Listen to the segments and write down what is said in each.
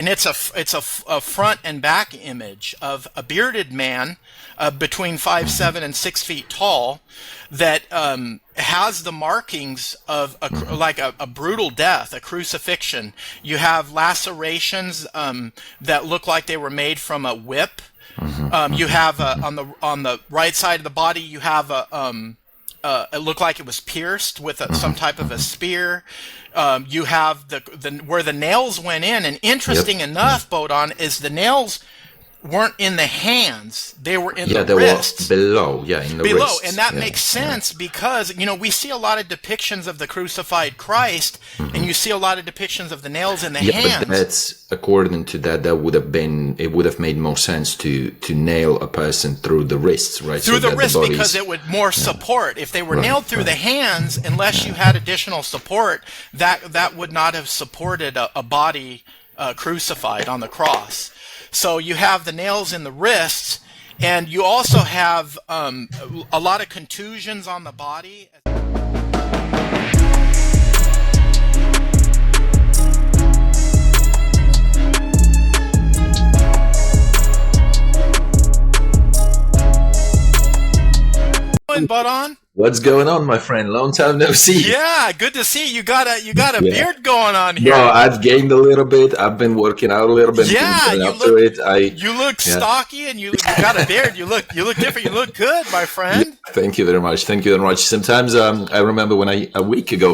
and it's a front and back image of a bearded man between 5'7" and 6 feet tall that has the markings of like a brutal death, a crucifixion. You have lacerations that look like they were made from a whip. You have on the right side of the body, you have it looked like it was pierced with some type of a spear. You have the where the nails went in, and interesting enough, Bohdan, is the nails weren't in the hands; they were in the wrists. Were below, in the below, wrists. and that makes sense because we see a lot of depictions of the crucified Christ, and you see a lot of depictions of the nails in the hands. But that's according to that. It would have made more sense to nail a person through the wrists, right? Through the wrists, because it would more support. If they were nailed through the hands, unless you had additional support, that would not have supported a body crucified on the cross. So you have the nails in the wrists, and you also have a lot of contusions on the body. Bohdan? What's going on, my friend? Long time no see. Yeah, good to see you. You got a beard going on here. No, I've gained a little bit. I've been working out a little bit. Yeah, you look stocky, and you got a beard. You look different. You look good, my friend. Yeah, thank you very much. Thank you very much. Sometimes I remember when a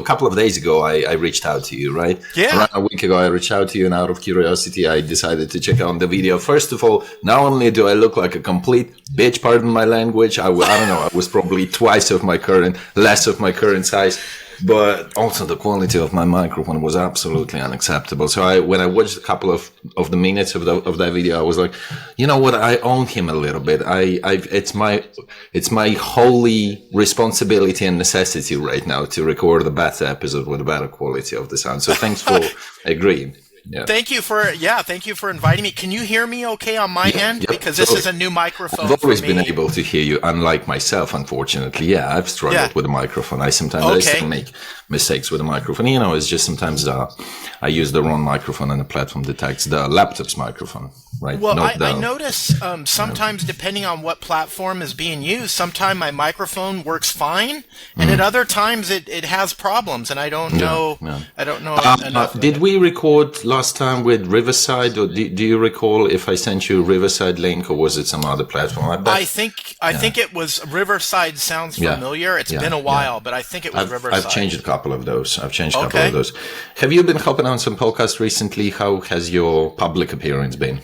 couple of days ago, I reached out to you, right? Yeah. Around a week ago, I reached out to you, and out of curiosity, I decided to check out the video. First of all, not only do I look like a complete bitch, pardon my language, I don't know, I was probably less of my current size, but also the quality of my microphone was absolutely unacceptable. So when I watched a couple of the minutes of that video, I was like, you know what, I own him a little bit. It's my holy responsibility and necessity right now to record a better episode with a better quality of the sound. So thanks for agreeing. Yeah. Thank you for inviting me. Can you hear me okay on my end? Yep, because this is a new microphone. I've always been able to hear you, unlike myself, unfortunately. Yeah, I've struggled with the microphone. I still make mistakes with the microphone. It's just sometimes I use the wrong microphone and the platform detects the laptop's microphone, right? Well, I notice sometimes, depending on what platform is being used, sometimes my microphone works fine, and at other times it has problems, and I don't know. Yeah. I don't know enough. Did we record last time with Riverside, or do you recall if I sent you a Riverside link, or was it some other platform? I think it was Riverside. Sounds familiar. It's been a while, but I think it was Riverside. I've changed a couple of those. Have you been hopping on some podcasts recently? How has your public appearance been?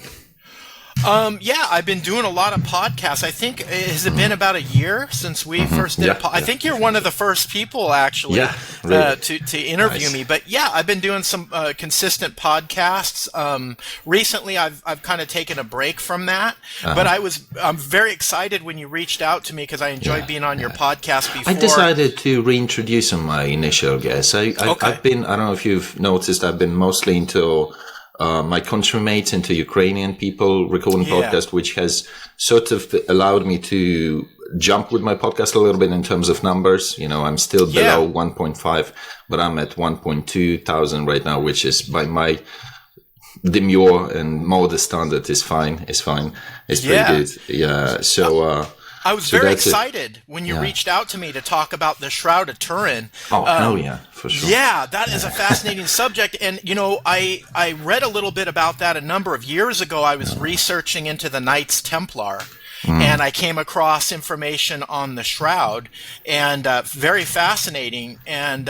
I've been doing a lot of podcasts. I think, has it been about a year since we first did I think you're one of the first people, actually, really. To interview me. But I've been doing some consistent podcasts. Recently, I've kind of taken a break from that. But I'm very excited when you reached out to me because I enjoyed being on your podcast before. I decided to reintroduce my initial guests. I've been, I don't know if you've noticed, I've been mostly into my countrymates, into Ukrainian people recording podcast, which has sort of allowed me to jump with my podcast a little bit in terms of numbers. I'm still below 1.5, but I'm at 1.2 thousand right now, which is by my demure and modest standard is fine. It's pretty good. Yeah. So, I was very excited when you reached out to me to talk about the Shroud of Turin. For sure. Yeah, that is a fascinating subject. And, I read a little bit about that a number of years ago. I was researching into the Knights Templar, and I came across information on the Shroud, and very fascinating. And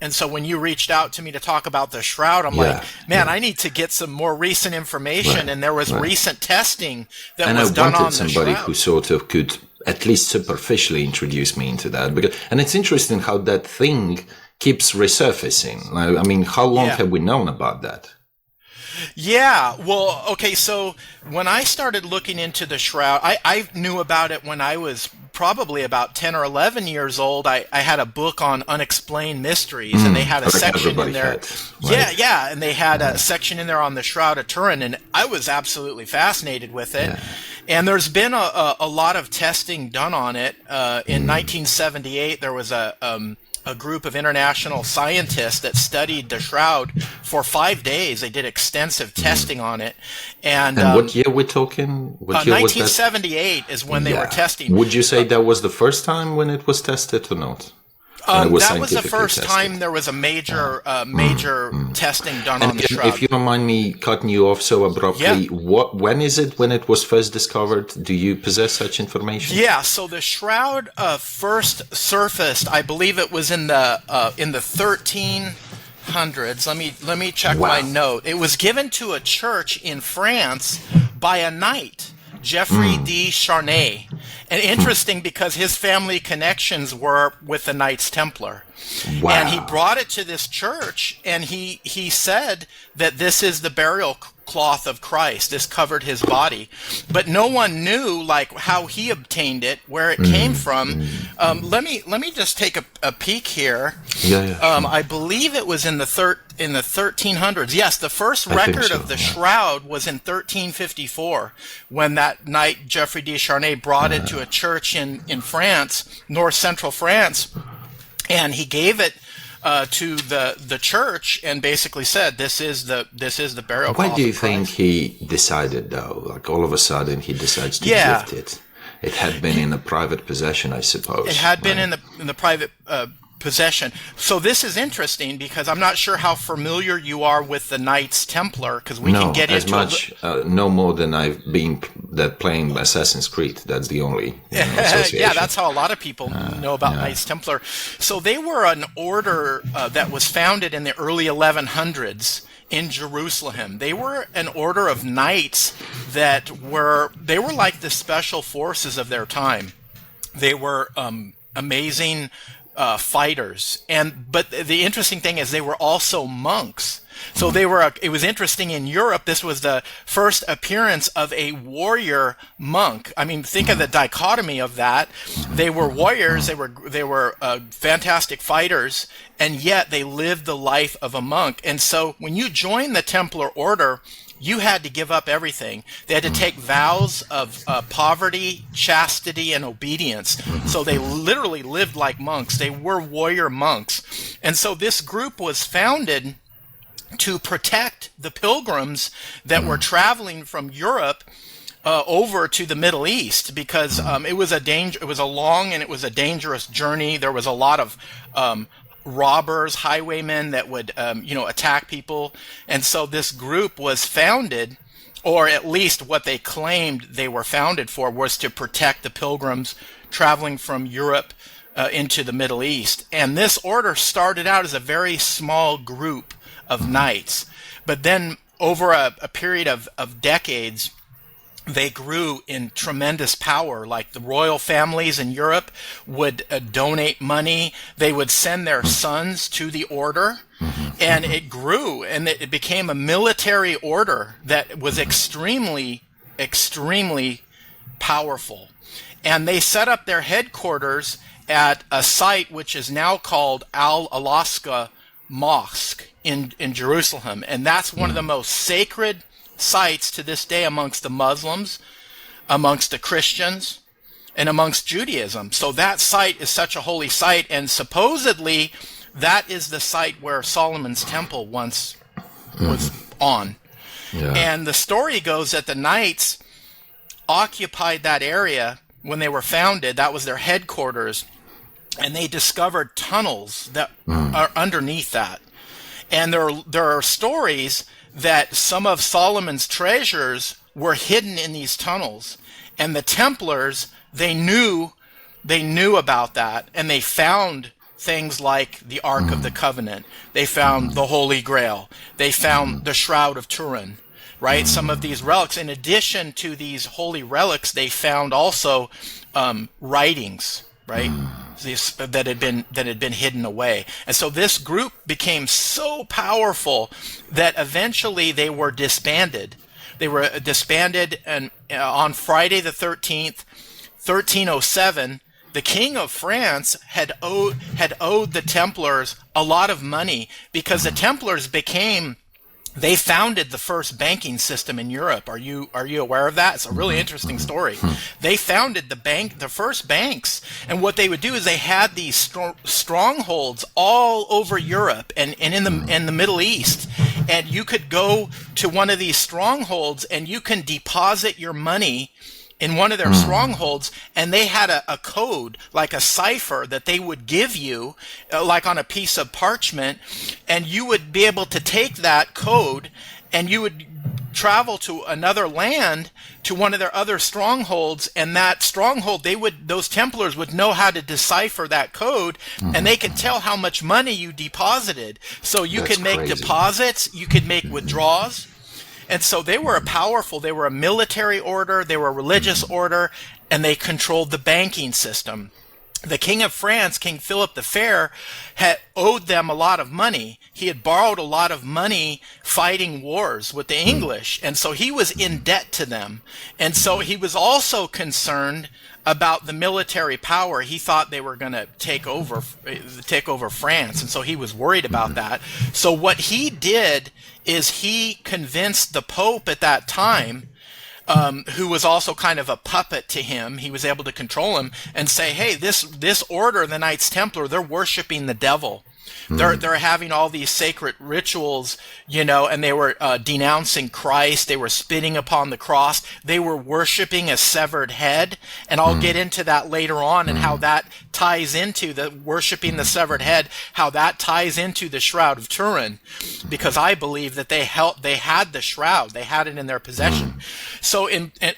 so when you reached out to me to talk about the Shroud, I'm like, man, I need to get some more recent information. And there was recent testing that was done on the Shroud. And I wanted somebody who sort of could at least superficially introduce me into that. And it's interesting how that thing keeps resurfacing. I mean, how long have we known about that? Yeah, well, okay, so when I started looking into the Shroud, I knew about it when I was probably about 10 or 11 years old. I had a book on unexplained mysteries, and they had a section in there. And they had a section in there on the Shroud of Turin, and I was absolutely fascinated with it. Yeah. And there's been a lot of testing done on it. In 1978, there was a a group of international scientists that studied the shroud for 5 days. They did extensive testing on it. And what year we're talking? What year was that? 1978 is when they were testing. Would you say that was the first time when it was tested or not? That was the first time there was a major testing done on the shroud. If you don't mind me cutting you off so abruptly, when is it when it was first discovered? Do you possess such information? Yeah, so the shroud first surfaced, I believe it was in the 1300s. Let me check my note. It was given to a church in France by a knight, Geoffrey de Charnay. And interesting because his family connections were with the Knights Templar. Wow. And he brought it to this church, and he said that this is the burial cloth of Christ. This covered his body. But no one knew how he obtained it, where it came from. Let me just take a peek here. I believe it was in the 1300s. Yes, the first record of the shroud was in 1354 when that knight Geoffrey de Charnay brought it to a church in France, north central France, and he gave it to the church and basically said, "This is the burial cloth." Why do you think he decided, though? All of a sudden, he decides to gift it. It had been in a private possession, I suppose. It had been in the private possession. So this is interesting because I'm not sure how familiar you are with the Knights Templar, because we can get into no more than I've been playing Assassin's Creed. That's the only association. Yeah, that's how a lot of people know about Knights Templar. So they were an order that was founded in the early 1100s in Jerusalem. They were an order of knights that were like the special forces of their time. They were amazing fighters, but the interesting thing is they were also monks. So it was interesting in Europe. This was the first appearance of a warrior monk. I mean, think of the dichotomy of that. They were warriors. They were fantastic fighters, and yet they lived the life of a monk. And so when you join the Templar order, you had to give up everything. They had to take vows of poverty, chastity, and obedience. So they literally lived like monks. They were warrior monks. And so this group was founded to protect the pilgrims that were traveling from Europe over to the Middle East, because it was a long and it was a dangerous journey. There was a lot of robbers, highwaymen that would, attack people. And so this group was founded, or at least what they claimed they were founded for, was to protect the pilgrims traveling from Europe into the Middle East. And this order started out as a very small group of knights. But then over a period of decades, they grew in tremendous power. Like the royal families in Europe would donate money. They would send their sons to the order, and it grew, and it became a military order that was extremely, extremely powerful. And they set up their headquarters at a site which is now called Al-Aqsa Mosque in Jerusalem. And that's one of the most sacred sites to this day amongst the Muslims, amongst the Christians, and amongst Judaism. So that site is such a holy site, and supposedly that is the site where Solomon's temple once was on. Yeah. And the story goes that the knights occupied that area when they were founded. That was their headquarters, and they discovered tunnels that are underneath that. And there are stories that some of Solomon's treasures were hidden in these tunnels, and the Templars, they knew about that, and they found things like the Ark of the Covenant. They found the Holy Grail. They found the Shroud of Turin, right? Some of these relics. In addition to these holy relics, they found also writings, right? That had been hidden away. And so this group became so powerful that eventually they were disbanded. They were disbanded, and on Friday the 13th, 1307, the King of France had owed the Templars a lot of money, because the Templars became They founded the first banking system in Europe. Are you aware of that? It's a really interesting story. They founded the first banks, and what they would do is they had these strongholds all over Europe and in the Middle East, and you could go to one of these strongholds and you can deposit your money in one of their strongholds, and they had a code, like a cipher, that they would give you, like on a piece of parchment, and you would be able to take that code, and you would travel to another land, to one of their other strongholds, and that stronghold, those Templars would know how to decipher that code, and they could tell how much money you deposited. So you could make deposits, you could make withdrawals. And so they were they were a military order, they were a religious order, and they controlled the banking system. The King of France, King Philip the Fair, had owed them a lot of money. He had borrowed a lot of money fighting wars with the English, and so he was in debt to them. And so he was also concerned about the military power. He thought they were going to take over France, and so he was worried about that. So what he did is he convinced the Pope at that time, who was also kind of a puppet to him. He was able to control him and say, hey, this order, the Knights Templar, they're worshiping the devil. They're having all these sacred rituals, and they were denouncing Christ. They were spitting upon the cross. They were worshiping a severed head. And I'll get into that later on and how that ties into the worshiping the severed head, how that ties into the Shroud of Turin, because I believe that they had the shroud. They had it in their possession. So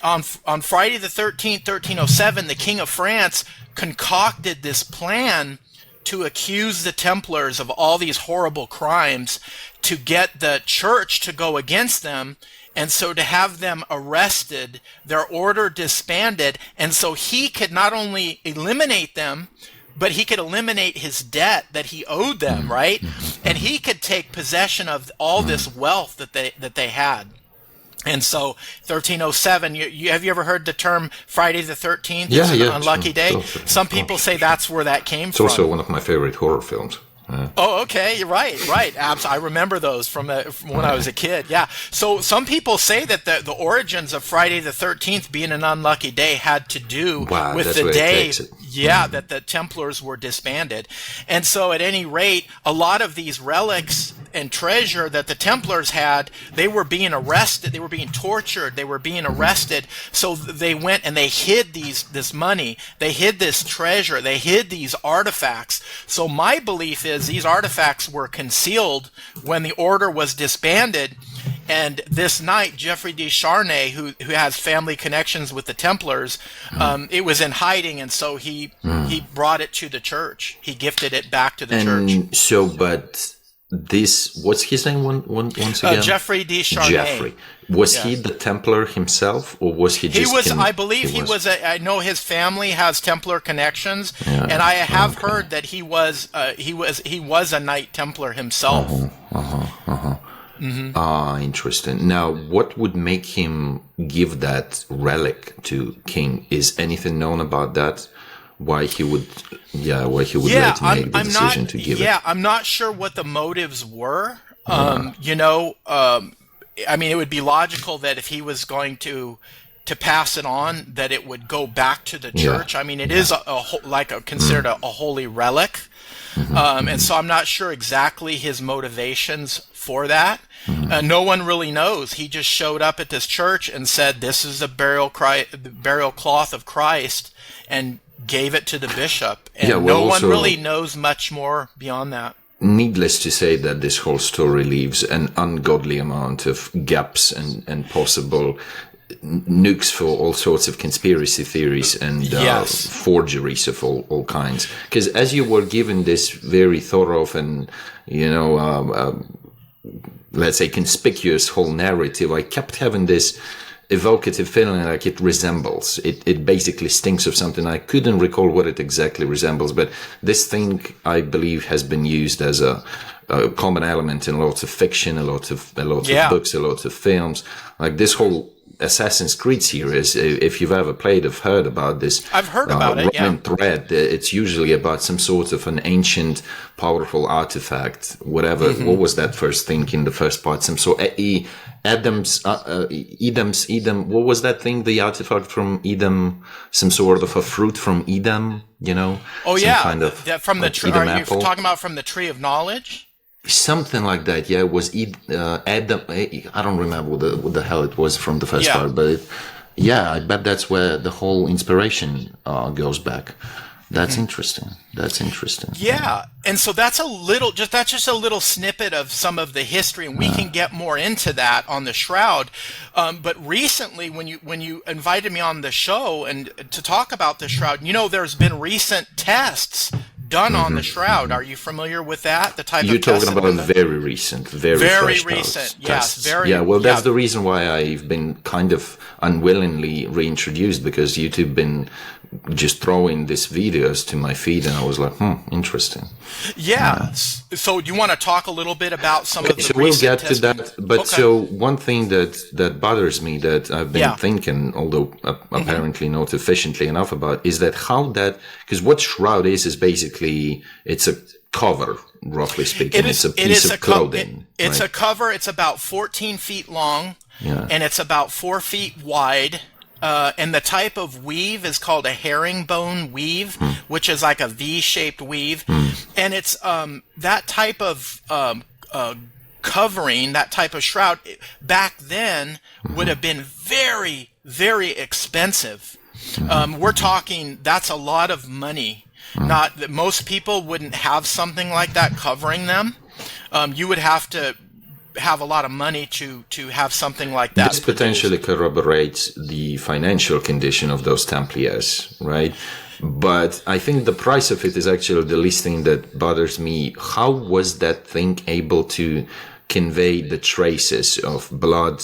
on Friday the 13th, 1307, the King of France concocted this plan to accuse the Templars of all these horrible crimes, to get the church to go against them, and so to have them arrested, their order disbanded, and so he could not only eliminate them, but he could eliminate his debt that he owed them, right? And he could take possession of all this wealth that they had. And so 1307, have you ever heard the term Friday the 13th? It's an unlucky day. Some people say that's where that came from. It's also one of my favorite horror films. Oh, okay. Right. I remember those from when I was a kid. Yeah. So some people say that the origins of Friday the 13th being an unlucky day had to do with the day. That the Templars were disbanded. And so at any rate, a lot of these relics and treasure that the Templars had, they were being arrested, they were being tortured, they were being arrested. So they went and they hid this money, they hid this treasure, they hid these artifacts. So my belief is these artifacts were concealed when the order was disbanded. And this knight, Geoffrey de Charnay, who has family connections with the Templars, it was in hiding, and so he brought it to the church. He gifted it back to the church. So, but this, what's his name once again? Geoffrey de Charnay. Geoffrey. Was he the Templar himself, or was he just... He was, I believe he was I know his family has Templar connections, and I have heard that he was a Knight Templar himself. Interesting. Now, what would make him give that relic to King? Is anything known about that? Why he would later make the decision to give it? Yeah, I'm not sure what the motives were. I mean, it would be logical that if he was going to pass it on, that it would go back to the church. I mean, it is considered a holy relic. And so I'm not sure exactly his motivations for that. No one really knows. He just showed up at this church and said, this is the burial cloth of Christ, and gave it to the bishop. And no one really knows much more beyond that. Needless to say that this whole story leaves an ungodly amount of gaps and possible nukes for all sorts of conspiracy theories and forgeries of all kinds. Because as you were given this very thorough and, let's say conspicuous whole narrative, I kept having this evocative feeling like it resembles. It basically stinks of something. I couldn't recall what it exactly resembles, but this thing, I believe, has been used as a common element in lots of fiction, a lot of books, a lot of films. Like this whole Assassin's Creed series, if you've ever played or heard about this, I've heard about it. Yeah. Roman thread, it's usually about some sort of an ancient, powerful artifact. Whatever. What was that first thing in the first part? Some sort. Edom. What was that thing? The artifact from Edom. Some sort of a fruit from Edom. You know. Oh some yeah. Kind of from the like tree. Edom Are you apple. talking about from the tree of knowledge? Something like that, yeah. It was Adam. I don't remember what the hell it was from the first part, but I bet that's where the whole inspiration goes back. That's interesting. That's interesting. Yeah, and so that's just a little snippet of some of the history, and we can get more into that on the Shroud. But recently, when you invited me on the show and to talk about the Shroud, there's been recent tests done on the Shroud. Are you familiar with that? The type you're of talking about very recent, very recent. Yes, tests. very. Yeah, well, that's the reason why I've been kind of unwillingly reintroduced, because YouTube been just throwing these videos to my feed, and I was like, interesting. Yeah. So do you want to talk a little bit about some of the so recent we'll get tests? to that, but so one thing that bothers me, that I've been thinking, although apparently not efficiently enough about, is that because what Shroud is basically, it's a cover, roughly speaking. It's a piece of clothing. It's a cover. It's about 14 feet long, and it's about 4 feet wide. And the type of weave is called a herringbone weave, which is like a V-shaped weave. And it's that type of covering, that type of shroud, back then would have been very, very expensive. We're talking, that's a lot of money. Not that most people wouldn't have something like that covering them. You would have to have a lot of money to have something like that. This potentially corroborates the financial condition of those Templars, right? But I think the price of it is actually the least thing that bothers me. How was that thing able to convey the traces of blood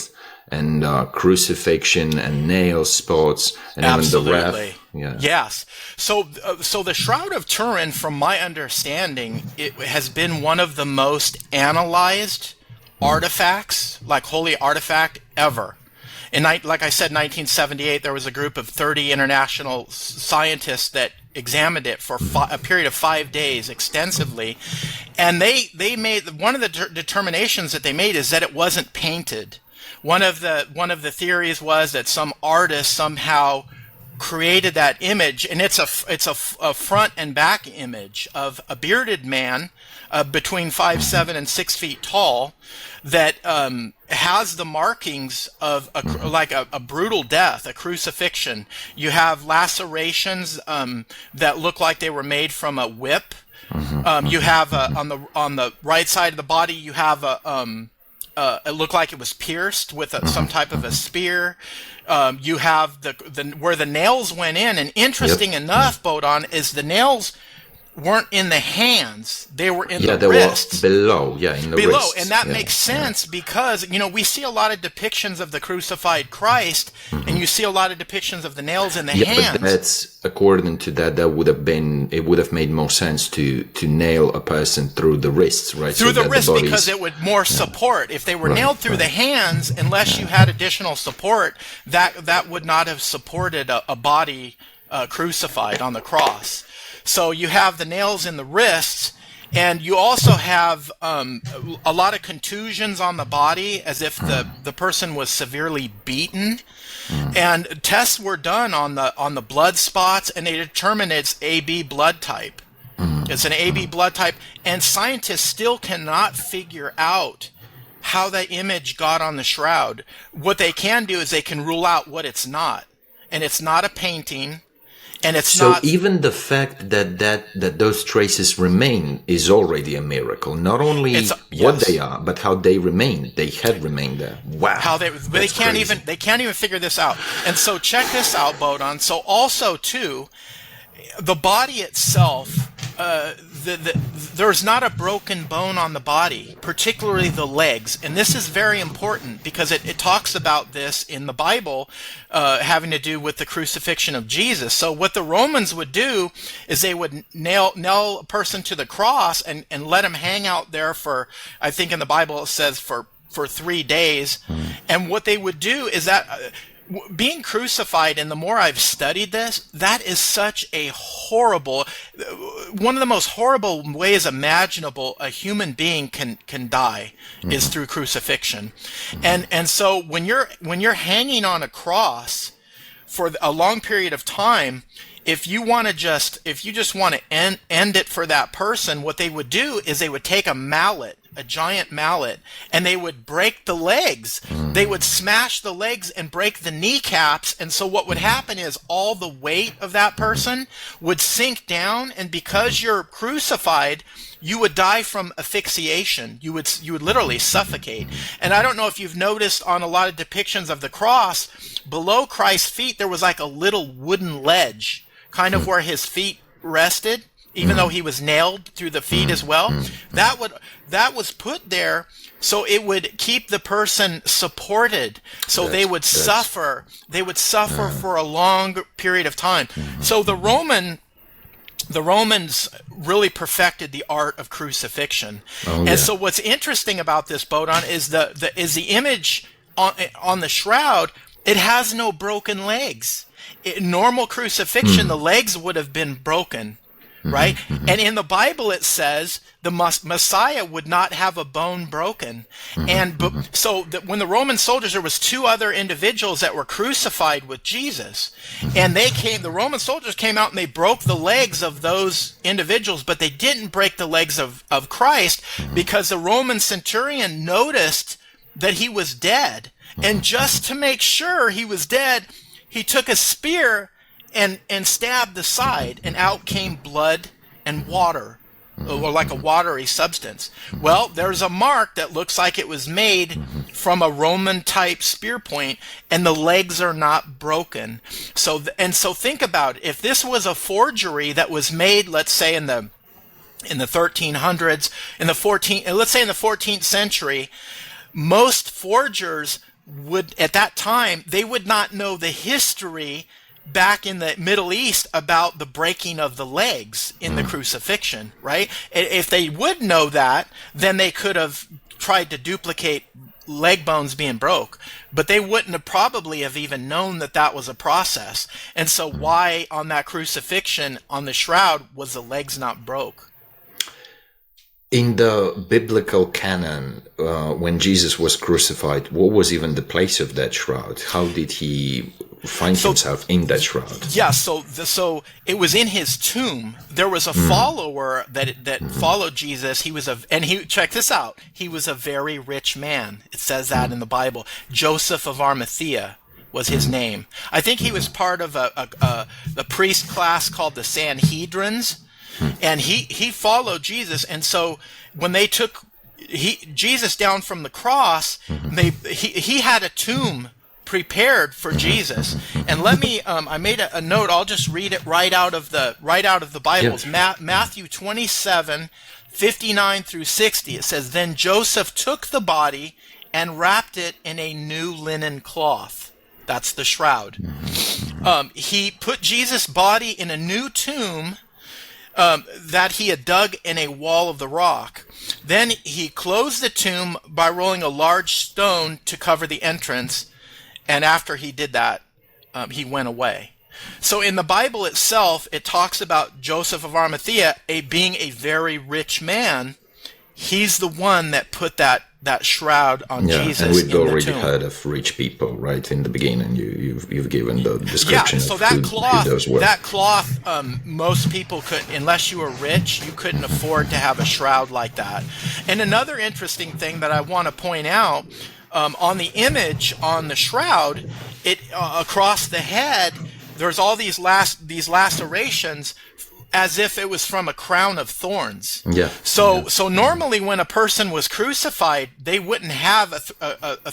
and crucifixion and nail spots and Absolutely. even the wrath? Yeah. Yes. So the Shroud of Turin, from my understanding, it has been one of the most analyzed artifacts, like holy artifact, ever. Like I said, 1978, there was a group of 30 international scientists that examined it for a period of 5 days extensively, and they made one of the determinations that they made is that it wasn't painted. One of the theories was that some artist somehow created that image, and it's a front and back image of a bearded man between 5'7" and 6 feet tall that has the markings of a brutal death, a crucifixion. You have lacerations that look like they were made from a whip. You have on the right side of the body, you have it looked like it was pierced with some type of a spear. You have the where the nails went in, and interesting enough, Bohdan, is the nails weren't in the hands; they were in the wrists. Were below, in the below, wrists. And that makes sense because we see a lot of depictions of the crucified Christ, and you see a lot of depictions of the nails in the hands. But that's according to that would have made more sense to nail a person through the wrists, right? Through the wrists, because it would more support. If they were nailed through the hands, unless you had additional support, that would not have supported a body crucified on the cross. So you have the nails in the wrists, and you also have a lot of contusions on the body, as if the person was severely beaten. And tests were done on the blood spots, and they determined it's AB blood type. It's an AB blood type, and scientists still cannot figure out how that image got on the shroud. What they can do is they can rule out what it's not, and it's not a painting. And it's so not, even the fact that those traces remain is already a miracle. Not only what they are, but how they remain. They had remained there. Wow. They can't even figure this out. And so check this out, Bohdan. So also too, the body itself, there's not a broken bone on the body, particularly the legs. And this is very important because it talks about this in the Bible, having to do with the crucifixion of Jesus. So what the Romans would do is they would nail a person to the cross and let him hang out there for, I think in the Bible it says for 3 days. And what they would do is that being crucified, and the more I've studied this, that is such a horrible, one of the most horrible ways imaginable a human being can die is through crucifixion. And so when you're hanging on a cross for a long period of time, if you just want to end it for that person, what they would do is they would take a giant mallet, and they would break the legs. They would smash the legs and break the kneecaps. And so what would happen is all the weight of that person would sink down, and because you're crucified, you would die from asphyxiation. You would literally suffocate. And I don't know if you've noticed on a lot of depictions of the cross, below Christ's feet there was like a little wooden ledge, kind of where his feet rested, even though he was nailed through the feet as well. That was put there so it would keep the person supported. So they would suffer. They would suffer for a long period of time. So the Romans really perfected the art of crucifixion. And so what's interesting about this, Bohdan, is the image on the shroud. It has no broken legs. In normal crucifixion, the legs would have been broken, right? And in the Bible, it says the Messiah would not have a bone broken. And when the Roman soldiers, there was two other individuals that were crucified with Jesus, and the Roman soldiers came out and they broke the legs of those individuals, but they didn't break the legs of Christ, because the Roman centurion noticed that he was dead. And just to make sure he was dead, he took a spear and stabbed the side, and out came blood and water, or like a watery substance. Well, there's a mark that looks like it was made from a Roman-type spear point, and the legs are not broken. So think about it. If this was a forgery that was made, let's say in the 1300s, let's say in the 14th century, most forgers would, at that time, they would not know the history back in the Middle East about the breaking of the legs in the crucifixion, right? If they would know that, then they could have tried to duplicate leg bones being broke, but they wouldn't have probably have even known that was a process. And so why on that crucifixion, on the shroud, was the legs not broke? In the biblical canon, when Jesus was crucified, what was even the place of that shroud? How did he find himself in that shroud? Yeah, so it was in his tomb. There was a follower that followed Jesus. Check this out. He was a very rich man. It says that in the Bible. Joseph of Arimathea was his name. I think he was part of the priest class called the Sanhedrins. And he followed Jesus, and so when they took Jesus down from the cross, he had a tomb prepared for Jesus. And let me I made a note. I'll just read it right out of the Bibles. Yeah. Matthew 27:59 through 60. It says, "Then Joseph took the body and wrapped it in a new linen cloth." That's the shroud. He put Jesus' body in a new tomb that he had dug in a wall of the rock. Then he closed the tomb by rolling a large stone to cover the entrance, and after he did that, he went away. So in the Bible itself, it talks about Joseph of Arimathea being a very rich man. He's the one that put that shroud on Jesus. And we've already heard of rich people, right? In the beginning, you've given the description. Yeah, so of that who those were. cloth, most people couldn't, unless you were rich, you couldn't afford to have a shroud like that. And another interesting thing that I want to point out, on the image on the shroud, across the head, there's all these lacerations, as if it was from a crown of thorns. Yeah. So normally when a person was crucified, they wouldn't have a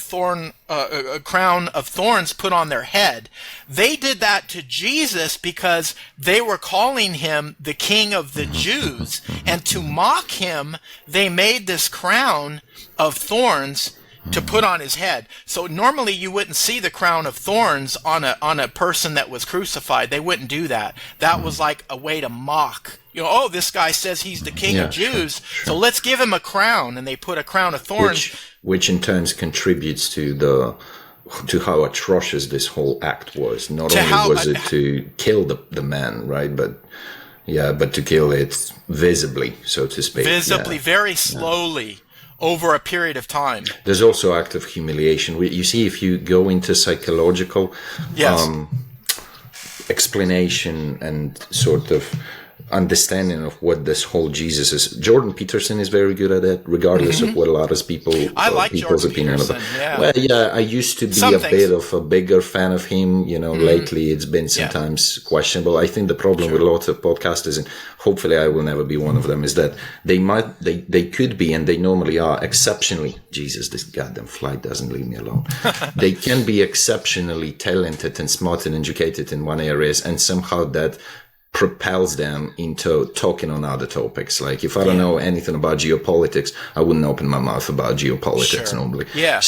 crown of thorns put on their head. They did that to Jesus because they were calling him the King of the Jews, and to mock him, they made this crown of thorns to put on his head. So normally you wouldn't see the crown of thorns on a person that was crucified. They wouldn't do that. That was like a way to mock. Oh, this guy says he's the King of Jews, so let's give him a crown. And they put a crown of thorns. Which in turn contributes to the to how atrocious this whole act was. Not To only how- was it to kill the man, right, but to kill it visibly, so to speak. visibly, very slowly, over a period of time. There's also act of humiliation. You see, if you go into psychological Yes. explanation and sort of understanding of what this whole Jesus is. Jordan Peterson is very good at it, regardless of what a lot of people's opinion Peterson, about. yeah. Well, yeah, I used to be bit of a bigger fan of him. Lately it's been sometimes questionable. I think the problem with lots of podcasters, and hopefully I will never be one of them, is that they could be, and they normally are, exceptionally. Jesus, this goddamn fly doesn't leave me alone. They can be exceptionally talented and smart and educated in one area, and somehow that propels them into talking on other topics. Like if I don't know anything about geopolitics, I wouldn't open my mouth about geopolitics normally. Yeah.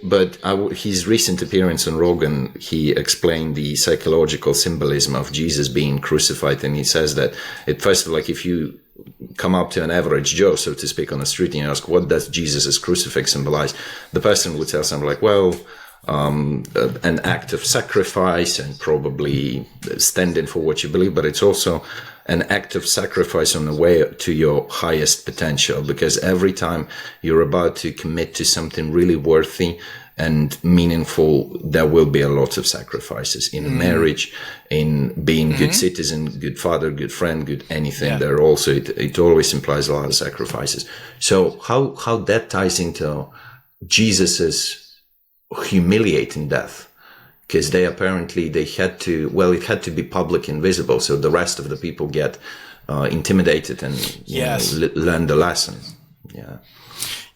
But his recent appearance on Rogan, he explained the psychological symbolism of Jesus being crucified, and he says that first of all, like if you come up to an average Joe, so to speak, on the street and you ask, what does Jesus' crucifix symbolize? The person would tell something like, well, an act of sacrifice and probably standing for what you believe, but it's also an act of sacrifice on the way to your highest potential, because every time you're about to commit to something really worthy and meaningful, there will be a lot of sacrifices in marriage, in being good citizen, good father, good friend, good anything. Yeah. There also, it always implies a lot of sacrifices. So how that ties into Jesus's humiliating death, because it had to be public and visible, so the rest of the people get intimidated and learn the lesson.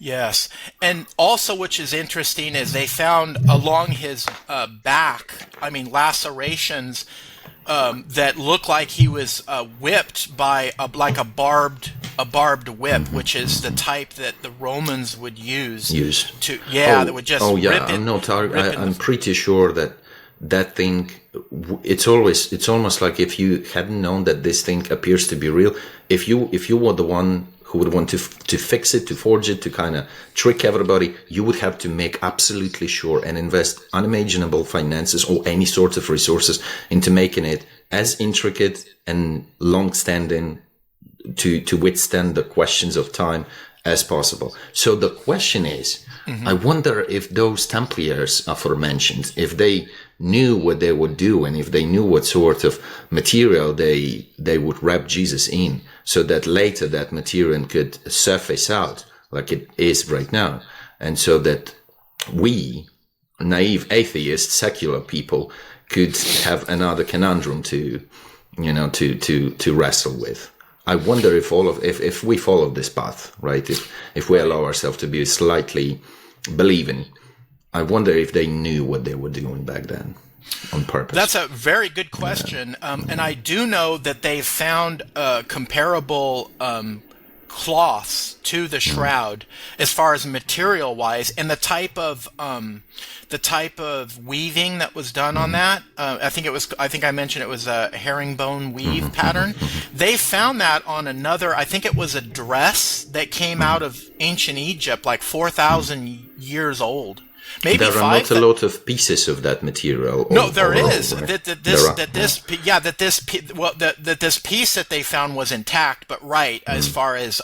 Yes, and also, which is interesting, is they found along his back, lacerations that look like he was whipped by a barbed whip, which is the type that the Romans would use. That would just rip it. I'm pretty sure that thing, it's almost like if you hadn't known that this thing appears to be real, if you were the one who would want to fix it, to forge it, to kind of trick everybody, you would have to make absolutely sure and invest unimaginable finances or any sort of resources into making it as intricate and long-standing to withstand the questions of time as possible. So the question is, I wonder if those Templars aforementioned, if they knew what they would do and if they knew what sort of material they would wrap Jesus in, so that later that material could surface out like it is right now. And so that we, naive atheists, secular people, could have another conundrum to wrestle with. I wonder if we follow this path, right? If we allow ourselves to be slightly believing, I wonder if they knew what they were doing back then on purpose. That's a very good question. And I do know that they've found comparable cloths to the shroud as far as material wise, and the type of weaving that was done on that. I think I mentioned it was a herringbone weave pattern. They found that on another, I think it was a dress that came out of ancient Egypt, like 4,000 years old. Maybe there are not a lot of pieces of that material. There is. This piece that they found was intact, but as far as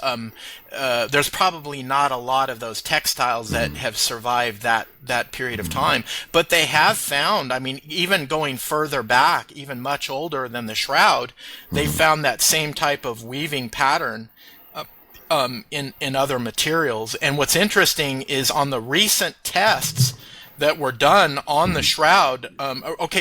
there's probably not a lot of those textiles that have survived that period of time. But they have found, even going further back, even much older than the shroud, they found that same type of weaving pattern in other materials. And what's interesting is on the recent tests that were done on the shroud.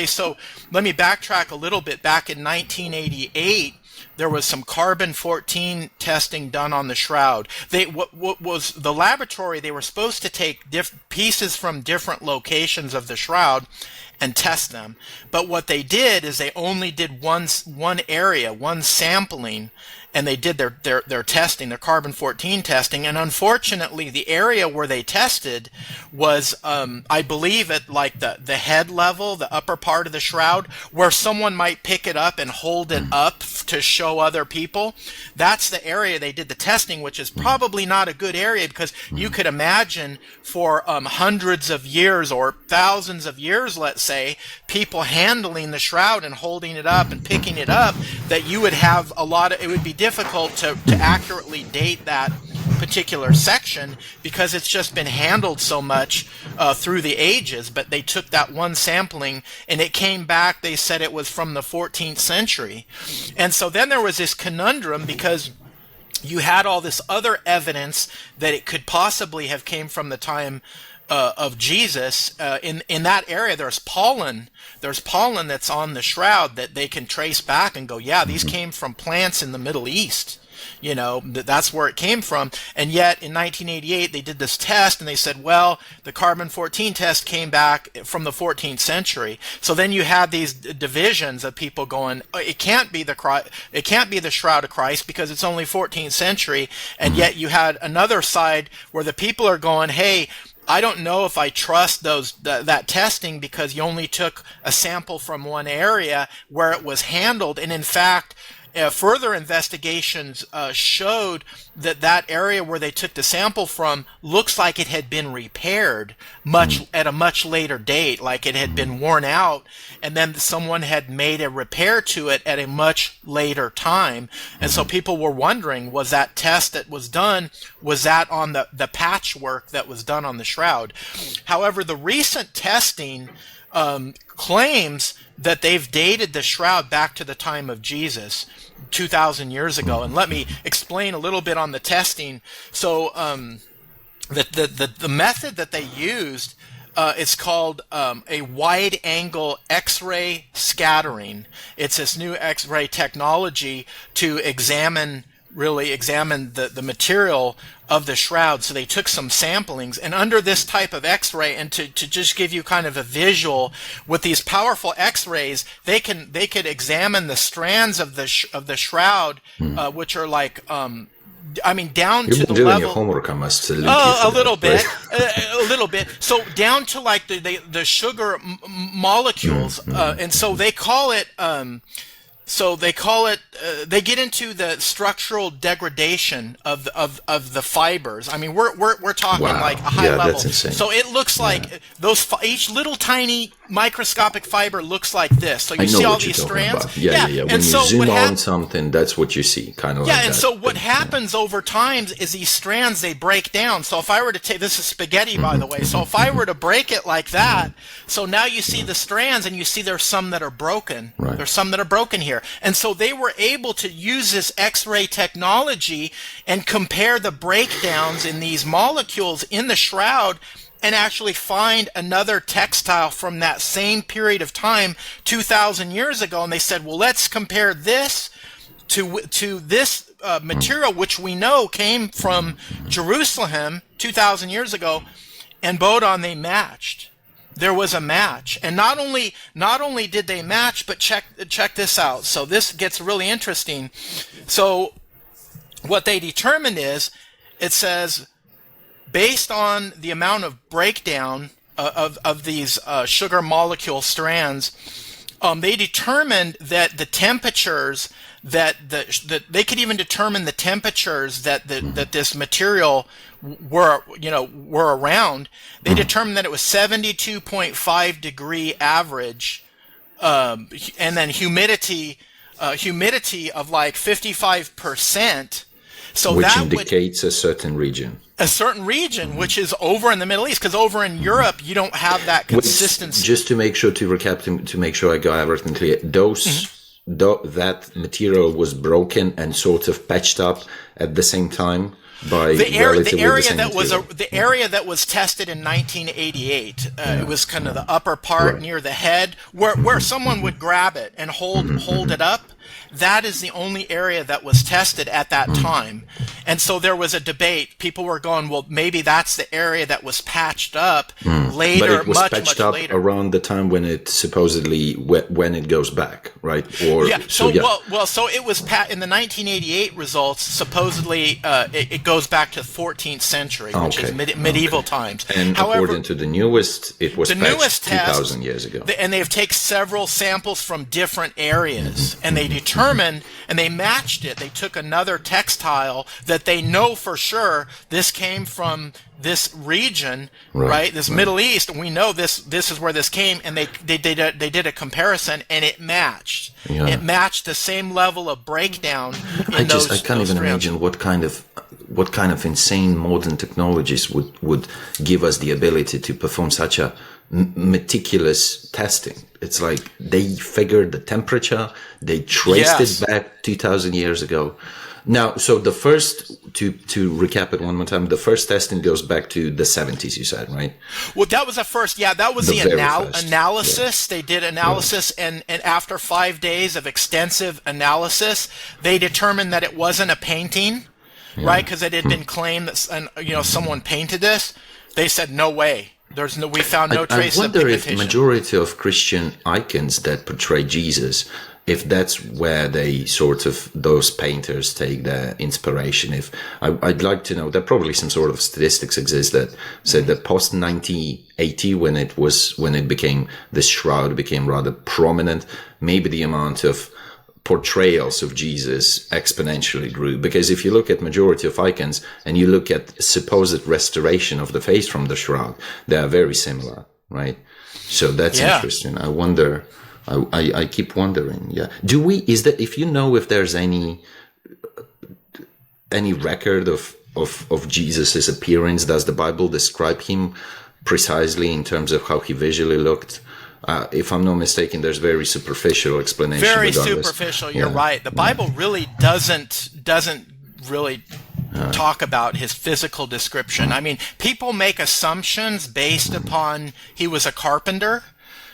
So let me backtrack a little bit. Back in 1988, there was some carbon-14 testing done on the shroud. What was the laboratory? They were supposed to take pieces from different locations of the shroud and test them. But what they did is they only did one area, one sampling, and they did their testing, their carbon-14 testing, and unfortunately the area where they tested was, I believe at like the head level, the upper part of the shroud, where someone might pick it up and hold it up to show other people. That's the area they did the testing, which is probably not a good area, because you could imagine for hundreds of years or thousands of years, let's say, people handling the shroud and holding it up and picking it up, that you would have it would be difficult to accurately date that particular section, because it's just been handled so much through the ages. But they took that one sampling and it came back, they said it was from the 14th century. And so then there was this conundrum, because you had all this other evidence that it could possibly have came from the time of Jesus. In that area, there's pollen that's on the shroud that they can trace back and go, yeah, these came from plants in the Middle East. You know, that's where it came from. And yet in 1988, they did this test and they said, well, the carbon-14 test came back from the 14th century. So then you had these divisions of people going, it can't be the Shroud of Christ because it's only 14th century. And yet you had another side where the people are going, hey, I don't know if I trust that testing, because you only took a sample from one area where it was handled. And in fact, further investigations showed that area where they took the sample from looks like it had been repaired at a much later date, like it had been worn out, and then someone had made a repair to it at a much later time. And so people were wondering, was that test that was done, was that on the patchwork that was done on the shroud? However, the recent testing claims that they've dated the shroud back to the time of Jesus, 2,000 years ago. And let me explain a little bit on the testing. So the method that they used is called a wide-angle X-ray scattering. It's this new X-ray technology to examine the material of the shroud. So they took some samplings, and under this type of X-ray, and to just give you kind of a visual, with these powerful X-rays, they could examine the strands of the shroud, which are like down to the level. Your homework, I must salute you a little that, bit, a little bit. So down to like the sugar molecules, and so they call it. They get into the structural degradation of the fibers. I mean, we're talking like a high level. That's insane. So it looks like each little tiny microscopic fiber looks like this. So you see all these strands. About. Yeah. When and you zoom on something, that's what you see, kind of. Yeah, and so what happens over time is these strands, they break down. So if I were to take, this is spaghetti, by the way. So if I were to break it like that, so now you see the strands, and you see there's some that are broken. Right. There's some that are broken here. And so they were able to use this X-ray technology and compare the breakdowns in these molecules in the shroud and actually find another textile from that same period of time 2,000 years ago. And they said, well, let's compare this to this material, which we know came from Jerusalem 2,000 years ago. And Bohdan, they matched. There was a match. And not only did they match, but check this out. So this gets really interesting. So what they determined is, it says, based on the amount of breakdown of these sugar molecule strands, they determined that the temperatures that they could even determine the temperatures that this material were around. They determined that it was 72.5 degree average, and then humidity of like 55%. So which that indicates a certain region. A certain region, which is over in the Middle East, because over in Europe you don't have that consistency. Just to make sure, to recap, to make sure I got everything clear, that material was broken and sort of patched up at the same time by the area that was tested in 1988. It was kind of the upper part near the head, where someone would grab it and hold it up. that is the only area that was tested at that time. And so there was a debate. People were going, well, maybe that's the area that was patched up later, but it was much patched up later. around the time when it supposedly when it goes back, right? Or yeah. So it was in the 1988 results. Supposedly, it goes back to 14th century, which is medieval times. And however, according to the newest, it was patched 2,000 years ago. And they've taken several samples from different areas, and they determined, and they matched it. They took another textile that they know for sure this came from this region, right? This Middle East. We know this is where this came, and they did a comparison, and it matched. Yeah. It matched the same level of breakdown. I can't even imagine what kind of insane modern technologies would give us the ability to perform such a meticulous testing. It's like they figured the temperature, they traced it back 2,000 years ago. Now, so the first, to recap it one more time, the first testing goes back to the 70s, you said, right? Well, that was the first, that was the analysis. Yeah. They did analysis, and after 5 days of extensive analysis, they determined that it wasn't a painting, right? Because it had been claimed that someone painted this. They said, no way. We found no trace of pigmentation. I wonder if majority of Christian icons that portray Jesus, if that's where those painters take their inspiration. If I'd like to know, there probably some sort of statistics exist that said that post 1980, when this shroud became rather prominent, maybe the amount of portrayals of Jesus exponentially grew. Because if you look at majority of icons and you look at supposed restoration of the face from the shroud, they are very similar, right? So that's interesting. I wonder. I keep wondering. Yeah. If you know if there's any record of Jesus's appearance, does the Bible describe him precisely in terms of how he visually looked? If I'm not mistaken, there's very superficial explanation. Very superficial. You're right. The Bible really doesn't really talk about his physical description. I mean, people make assumptions based upon he was a carpenter,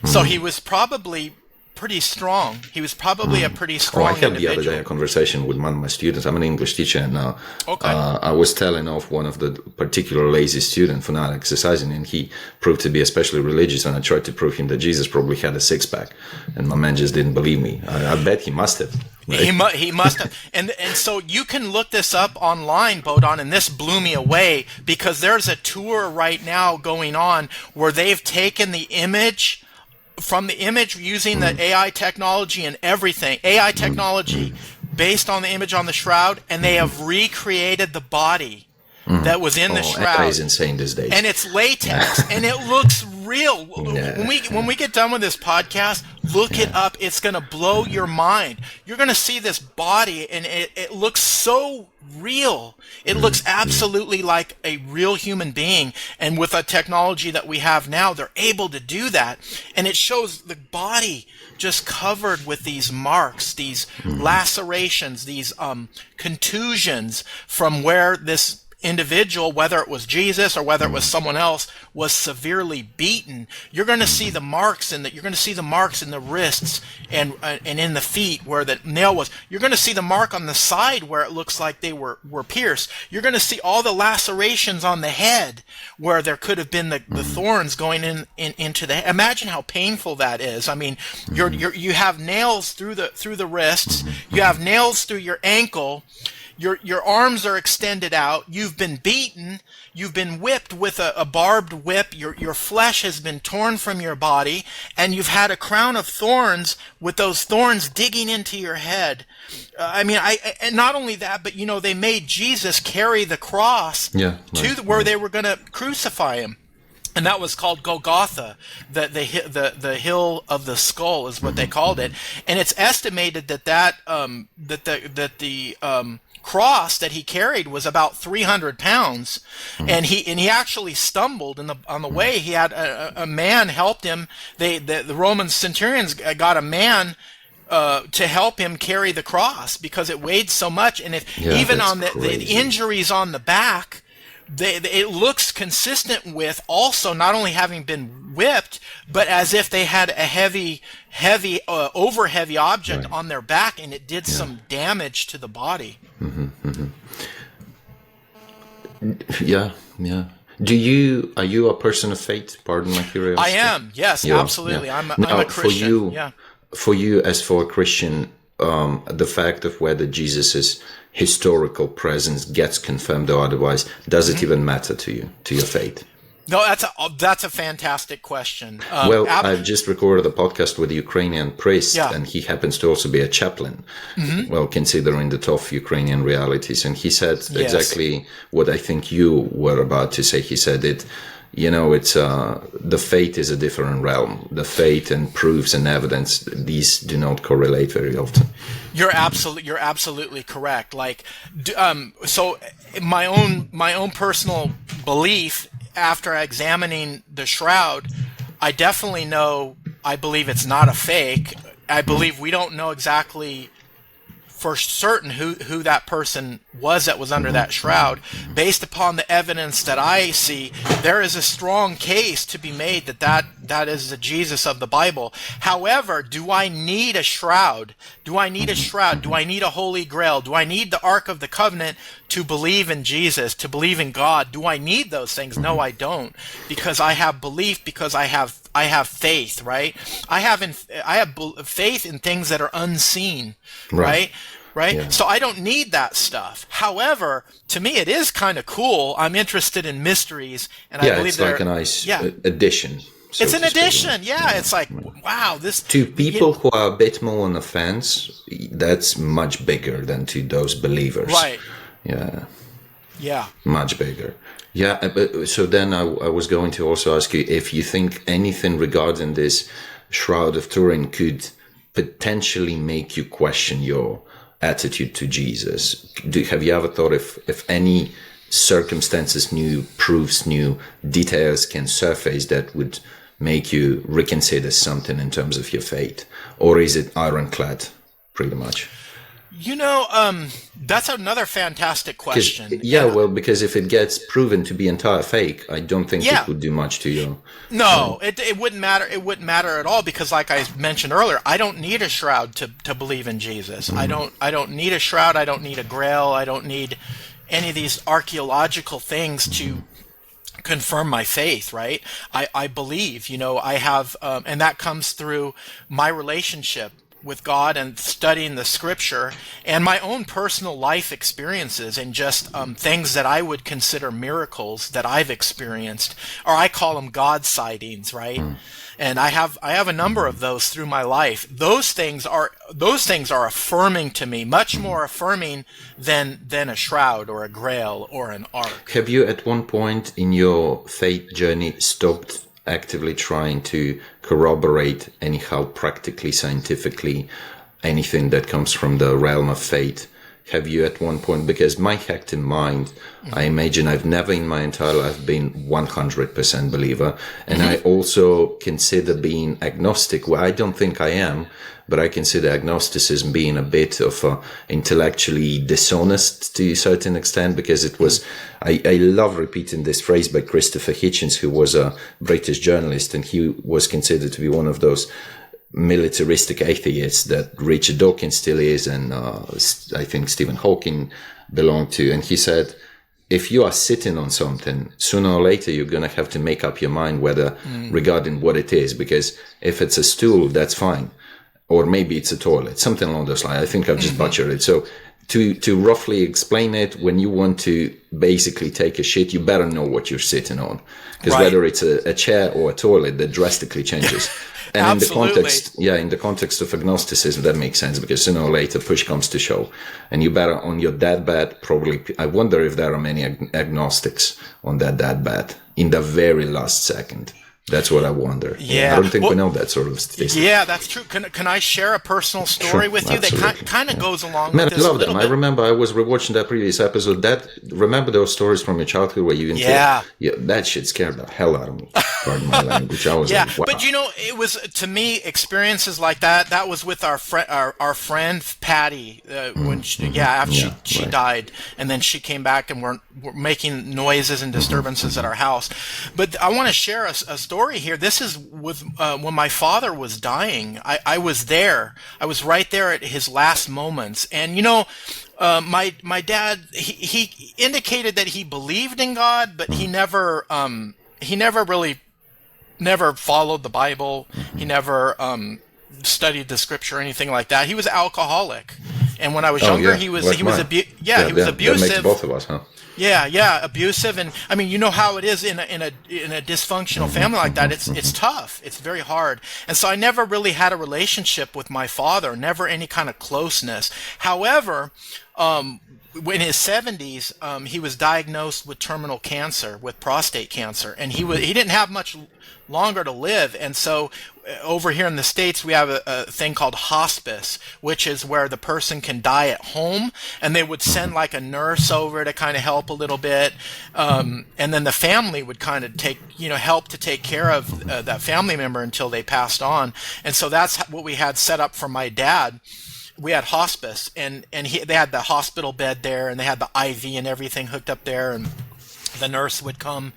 so he was probably pretty strong. He was probably a pretty strong individual. I had the other day a conversation with one of my students. I'm an English teacher, and I was telling off one of the particular lazy student for not exercising, and he proved to be especially religious, and I tried to prove him that Jesus probably had a six-pack, and my man just didn't believe me. I bet he must have. Right? He must have. And so you can look this up online, Bohdan, and this blew me away because there's a tour right now going on where they've taken the image from the image using the AI technology and everything, AI technology based on the image on the shroud, and they have recreated the body that was in the shroud. That is insane these days. And it's latex, and it looks real. When we get done with this podcast, look it up. It's going to blow your mind. You're going to see this body, and it looks so real. It looks absolutely like a real human being. And with the technology that we have now, they're able to do that. And it shows the body just covered with these marks, these lacerations, these contusions from where this individual, whether it was Jesus or whether it was someone else, was severely beaten. You're going to see the marks in the wrists and in the feet where the nail was. You're going to see the mark on the side where it looks like they were pierced. You're going to see all the lacerations on the head where there could have been the thorns going into the head. Imagine how painful that is. I mean, you have nails through the wrists. You have nails through your ankle. Your arms are extended out. You've been beaten. You've been whipped with a barbed whip. Your flesh has been torn from your body, and you've had a crown of thorns with those thorns digging into your head. And not only that, but they made Jesus carry the cross to where they were going to crucify him. And that was called Golgotha, the hill of the skull is what they called it. And it's estimated that the cross that he carried was about 300 pounds, and he actually stumbled on the way. He had a man helped him. The Roman centurions got a man to help him carry the cross because it weighed so much. And even on the injuries on the back, it looks consistent with also not only having been whipped, but as if they had a heavy object on their back, and it did some damage to the body. Yeah. Are you a person of faith? Pardon my curiosity. I am. Yes, absolutely. Yeah. I'm a Christian. For you, as for a Christian, the fact of whether Jesus's historical presence gets confirmed or otherwise, does it even matter to you, to your faith? No, that's a fantastic question. I've just recorded a podcast with a Ukrainian priest, and he happens to also be a chaplain, well, considering the tough Ukrainian realities. And he said exactly what I think you were about to say. He said it's the faith is a different realm. The faith and proofs and evidence, these do not correlate very often. You're absolutely correct. Like, so my own personal belief, after examining the shroud, I definitely I believe it's not a fake. I believe we don't know exactly for certain who that person was that was under that shroud. Based upon the evidence that I see, there is a strong case to be made that is the Jesus of the Bible. However, do I need a shroud? Do I need a shroud? Do I need a holy grail? Do I need the Ark of the Covenant to believe in Jesus, to believe in God? Do I need those things? No, I don't, because I have belief, because I have faith, right? I have faith in things that are unseen, right? Yeah. So I don't need that stuff. However, to me, it is kind of cool. I'm interested in mysteries, and I believe it's like a nice addition. So it's an addition. Yeah, it's like, wow, this to people who are a bit more on the fence, that's much bigger than to those believers, right? Yeah, much bigger. Yeah, so then I was going to also ask you if you think anything regarding this Shroud of Turin could potentially make you question your attitude to Jesus. Have you ever thought if any circumstances, new proofs, new details can surface that would make you reconsider something in terms of your faith? Or is it ironclad, pretty much? That's another fantastic question. Because if it gets proven to be entire fake, I don't think it would do much to you. No, it wouldn't matter. It wouldn't matter at all, because like I mentioned earlier, I don't need a shroud to believe in Jesus. I don't need a shroud. I don't need a grail. I don't need any of these archaeological things to confirm my faith, right? I believe, I have, and that comes through my relationship with God and studying the scripture and my own personal life experiences and just things that I would consider miracles that I've experienced, or I call them God sightings, right? And I have a number of those through my life. Those things are affirming to me, much more affirming than a shroud or a grail or an ark. Have you at one point in your faith journey stopped actively trying to corroborate anyhow practically, scientifically, anything that comes from the realm of faith? Have you at one point, because my active mind, I imagine I've never in my entire life been 100% believer, and I also consider being agnostic. Well, I don't think I am, but I consider agnosticism being a bit of intellectually dishonest to a certain extent, because it was, I love repeating this phrase by Christopher Hitchens, who was a British journalist, and he was considered to be one of those militaristic atheists that Richard Dawkins still is, and I think Stephen Hawking belonged to. And he said, if you are sitting on something, sooner or later you're going to have to make up your mind whether regarding what it is, because if it's a stool, that's fine, or maybe it's a toilet, something along those lines. I think I've just butchered it. So to roughly explain it, when you want to basically take a shit, you better know what you're sitting on, because whether it's a chair or a toilet, that drastically changes. And Absolutely. in the context of agnosticism, that makes sense, because sooner or later push comes to shove, and you better on your deathbed probably. I wonder if there are many agnostics on that deathbed in the very last second. That's what I wonder. Yeah. I don't think we know that sort of statistic. Yeah, that's true. Can I share a personal story with you that kind of goes along Man, with this I love them. bit? I remember I was rewatching that previous episode. Remember those stories from your childhood where you that shit scared the hell out of me. Pardon my language. I was like, wow. But it was, to me, experiences like that. That was with our friend Patty when after she died, and then she came back and we're making noises and disturbances at our house. But I want to share a story here. This is with when my father was dying. I was there. I was right there at his last moments, and my dad he indicated that he believed in God, but he never followed the Bible. He never studied the scripture or anything like that. He was alcoholic, and when I was younger, he was abusive. That makes both of us, huh? Yeah, abusive, and I mean, you know how it is in a dysfunctional family like that. It's tough. It's very hard, and so I never really had a relationship with my father. Never any kind of closeness. However, in his 70s, he was diagnosed with terminal cancer, with prostate cancer, and he didn't have much longer to live. And so over here in the States, we have a thing called hospice, which is where the person can die at home, and they would send like a nurse over to kind of help a little bit, and then the family would kind of help to take care of that family member until they passed on. And so that's what we had set up for my dad. We had hospice, and they had the hospital bed there, and they had the IV and everything hooked up there, and the nurse would come,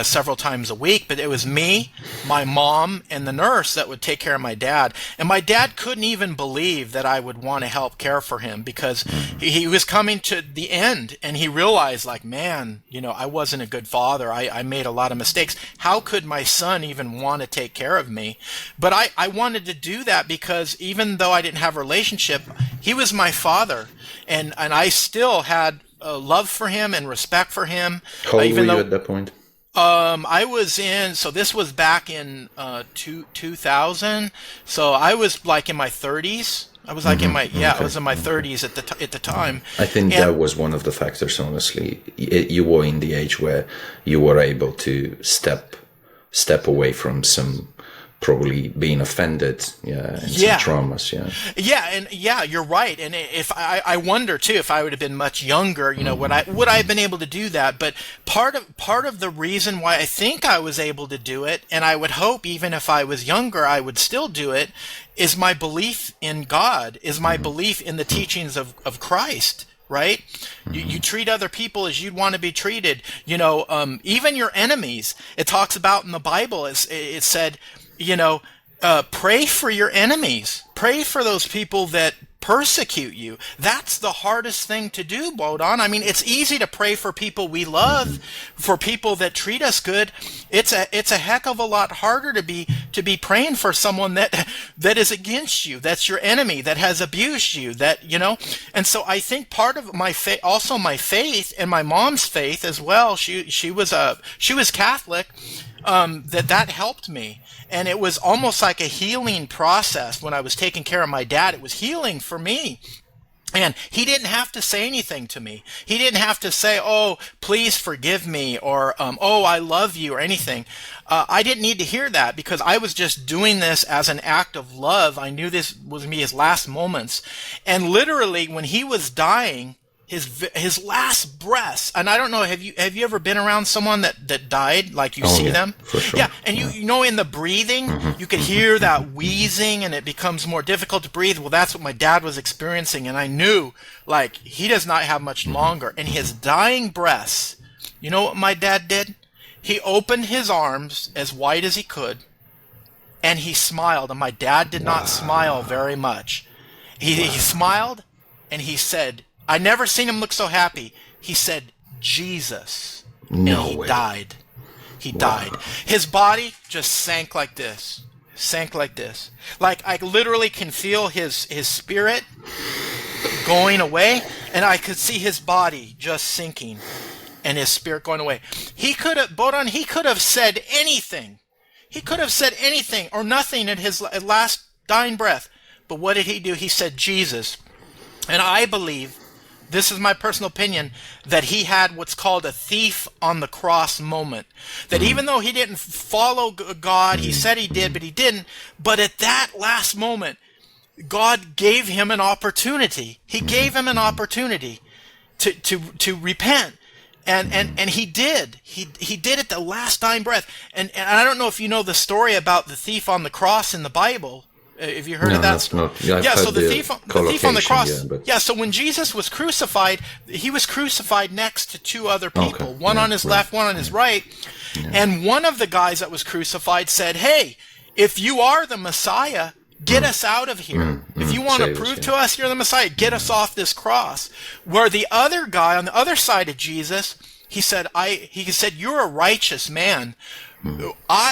several times a week. But it was me, my mom, and the nurse that would take care of my dad. And my dad couldn't even believe that I would want to help care for him, because he was coming to the end, and he realized, like, man, I wasn't a good father. I made a lot of mistakes. How could my son even want to take care of me? But I wanted to do that because even though I didn't have a relationship, he was my father, and I still had love for him and respect for him. How old were you at that point? I was this was back in 2000. So I was like in my 30s. I was like I was in my 30s at the time. I think that was one of the factors, honestly. You were in the age where you were able to step away from some, probably being offended, and some traumas, you're right. And if I wonder too, if I would have been much younger, would I have been able to do that? But part of the reason why I think I was able to do it, and I would hope even if I was younger I would still do it, is my belief in God, is my belief in the teachings of Christ. Right? You treat other people as you'd want to be treated. Even your enemies. It talks about in the Bible. It said, pray for your enemies. Pray for those people that persecute you. That's the hardest thing to do, Bohdan. I mean, it's easy to pray for people we love, for people that treat us good. It's a heck of a lot harder to be praying for someone that is against you, that's your enemy, that has abused you, And so I think part of my faith, also my faith, and my mom's faith as well. She was Catholic. That helped me. And it was almost like a healing process when I was taking care of my dad. It was healing for me. And he didn't have to say anything to me. He didn't have to say, oh, please forgive me, or, oh, I love you, or anything. I didn't need to hear that, because I was just doing this as an act of love. I knew this was me, his last moments. And literally, when he was dying, his last breaths, and I don't know, have you ever been around someone that died, like you see them? For sure. Yeah, and in the breathing, you could hear that wheezing, and it becomes more difficult to breathe. Well, that's what my dad was experiencing, and I knew, like, he does not have much longer. And his dying breaths, you know what my dad did? He opened his arms as wide as he could, and he smiled. And my dad did not smile very much. He smiled, and he said, I never seen him look so happy. He said, Jesus. No and he way. died. He died. His body just sank like this. Like, I literally can feel his spirit going away, and I could see his body just sinking and his spirit going away. Bohdan, he could have said anything. He could have said anything or nothing at his last dying breath. But what did he do? He said, Jesus. And I believe this is my personal opinion, that he had what's called a thief on the cross moment. That even though he didn't follow God, he said he did, but he didn't. But at that last moment, God gave him an opportunity. He gave him an opportunity to repent. And he did. He did it the last dying breath. And I don't know if you know the story about the thief on the cross in the Bible. Have you heard of that story? Yeah, so the thief on the cross. Yeah, so when Jesus was crucified, he was crucified next to two other people, Okay. one on his left, one on his right. And one of the guys that was crucified said, "Hey, if you are the Messiah, get us out of here. If you want to prove to us you're the Messiah, get us off this cross." Where the other guy on the other side of Jesus, he said, "You're a righteous man.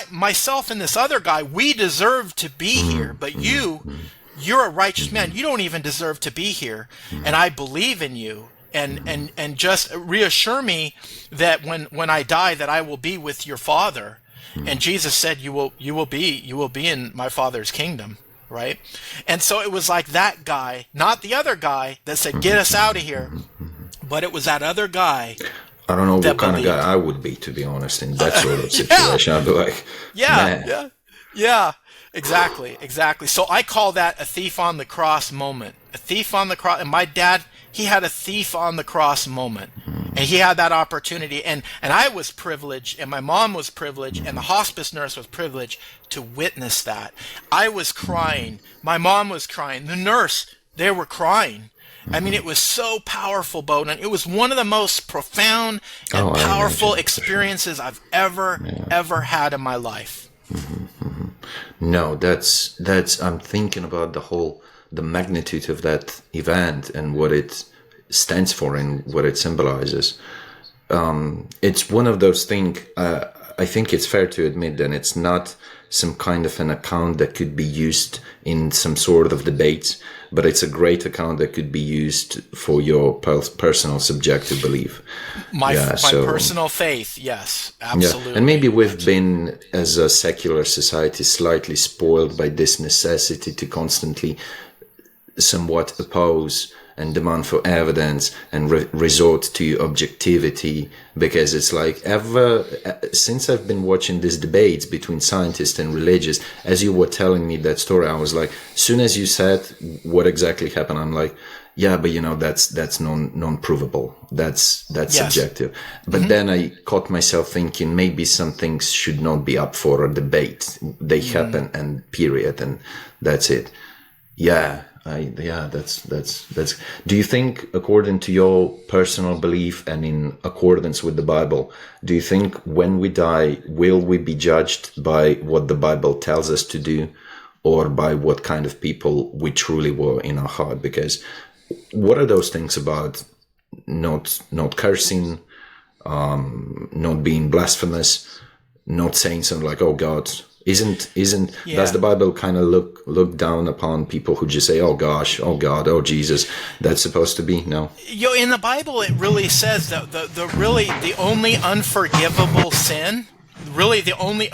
Myself and this other guy, we deserve to be here, but you're a righteous man. You don't even deserve to be here, and I believe in you. And just reassure me that when I die, that I will be with your Father." And Jesus said, "You will be in my Father's kingdom." Right? And so it was like that guy, not the other guy that said, "Get us out of here," but it was that other guy. I don't know what kind of guy I would be, to be honest, in that sort of situation. I'd be like, yeah, exactly. So I call that a thief on the cross moment. A thief on the cross. And my dad, he had a thief on the cross moment. And he had that opportunity. And I was privileged, and my mom was privileged, and the hospice nurse was privileged to witness that. I was crying. My mom was crying. The nurse, they were crying. I mean, it was so powerful, Bohdan. It was one of the most profound and powerful experiences I've ever had in my life. No, that's. I'm thinking about the magnitude of that event and what it stands for and what it symbolizes. It's one of those things. I think it's fair to admit that it's not some kind of an account that could be used in some sort of debates, but it's a great account that could be used for your personal subjective belief. My personal faith, yes, absolutely. Yeah. And maybe we've been, as a secular society, slightly spoiled by this necessity to constantly somewhat oppose and demand for evidence and resort to objectivity, because it's like since I've been watching these debates between scientists and religious, as you were telling me that story, I was like, soon as you said what exactly happened, I'm like, yeah, but that's non-provable. That's subjective. But then I caught myself thinking maybe some things should not be up for a debate. They happen and period, and that's it. Yeah. That's. Do you think, according to your personal belief and in accordance with the Bible, do you think when we die, will we be judged by what the Bible tells us to do, or by what kind of people we truly were in our heart? Because what are those things about not cursing, not being blasphemous, not saying something like, "Oh God"? Isn't does the Bible kind of look down upon people who just say, "Oh gosh, oh God, oh Jesus"? That's supposed to be no. In the Bible, it really says that the only unforgivable sin, really the only,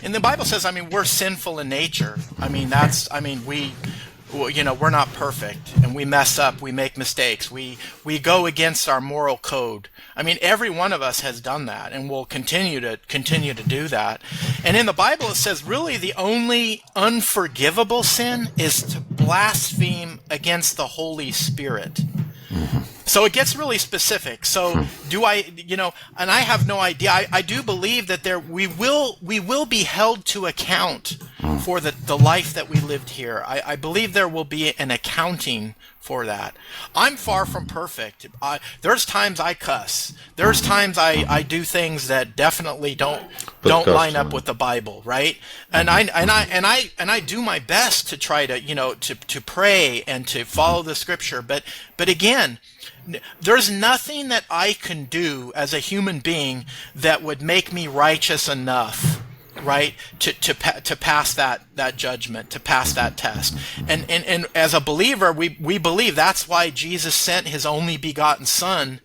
and the Bible says, I mean, we're sinful in nature. I mean, we're not perfect, and we mess up, we make mistakes, we go against our moral code. I mean, every one of us has done that, and will continue to do that. And in the Bible, it says really the only unforgivable sin is to blaspheme against the Holy Spirit. So it gets really specific. So do I, and I have no idea. I do believe that we will be held to account for the life that we lived here. I believe there will be an accounting for that. I'm far from perfect. There's times I cuss. There's times I do things that definitely don't line up with the Bible, right? And I do my best to try to to pray and to follow the Scripture. But again, there's nothing that I can do as a human being that would make me righteous enough, right, to pass that judgment, to pass that test. And as a believer, we believe that's why Jesus sent his only begotten Son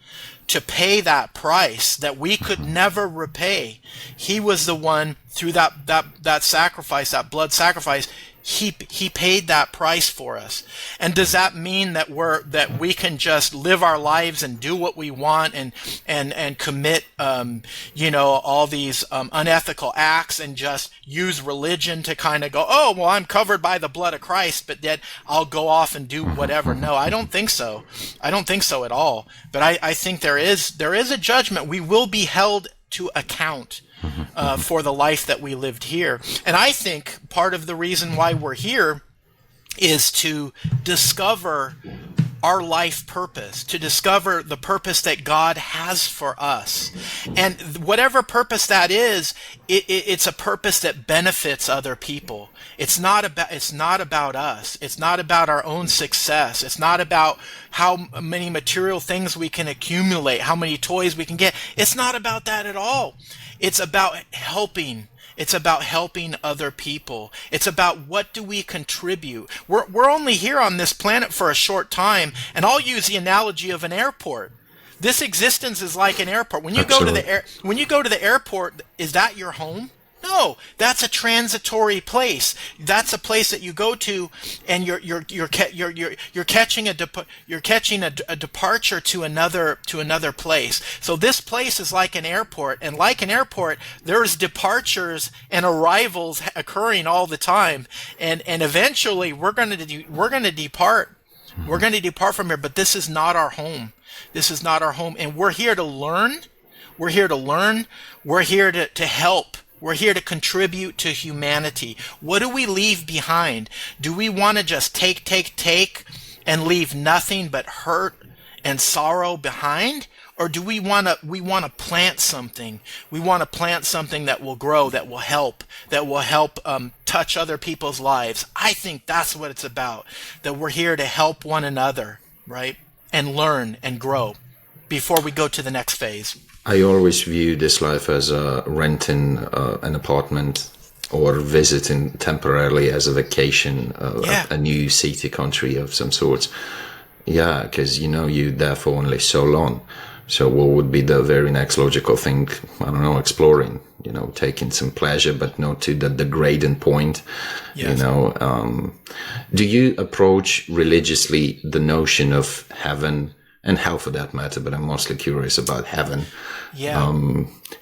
to pay that price that we could never repay. He was the one, through that sacrifice, that blood sacrifice, he paid that price for us. And does that mean that we can just live our lives and do what we want and commit all these unethical acts and just use religion to kind of go, oh well, I'm covered by the blood of Christ, but yet I'll go off and do whatever? No, I don't think so. I don't think so at all. But I think there is a judgment. We will be held to account for the life that we lived here. And I think part of the reason why we're here is to discover our life purpose, to discover the purpose that God has for us. And whatever purpose that is, it's a purpose that benefits other people. It's not about us. It's not about our own success. It's not about how many material things we can accumulate, how many toys we can get. It's not about that at all. It's about helping. It's about helping other people. It's about what do we contribute. We're only here on this planet for a short time, and I'll use the analogy of an airport. This existence is like an airport. When you go to the airport, is that your home? No, that's a transitory place. That's a place that you go to, and you're catching a departure to another place. So this place is like an airport, and like an airport, there's departures and arrivals occurring all the time, and eventually we're going to depart. We're going to depart from here, but this is not our home. This is not our home, and we're here to learn. We're here to learn. We're here to help. We're here to contribute to humanity. What do we leave behind? Do we want to just take and leave nothing but hurt and sorrow behind? Or do we want to plant something? We want to plant something that will grow, that will help touch other people's lives. I think that's what it's about, that we're here to help one another, right? And learn and grow before we go to the next phase. I always view this life as renting an apartment or visiting temporarily as a vacation, a new city, country of some sort. Yeah, because you're there for only so long. So what would be the very next logical thing? I don't know, exploring, taking some pleasure, but not to the degrading point. Yes. Do you approach religiously the notion of heaven and hell for that matter, but I'm mostly curious about heaven. Yeah.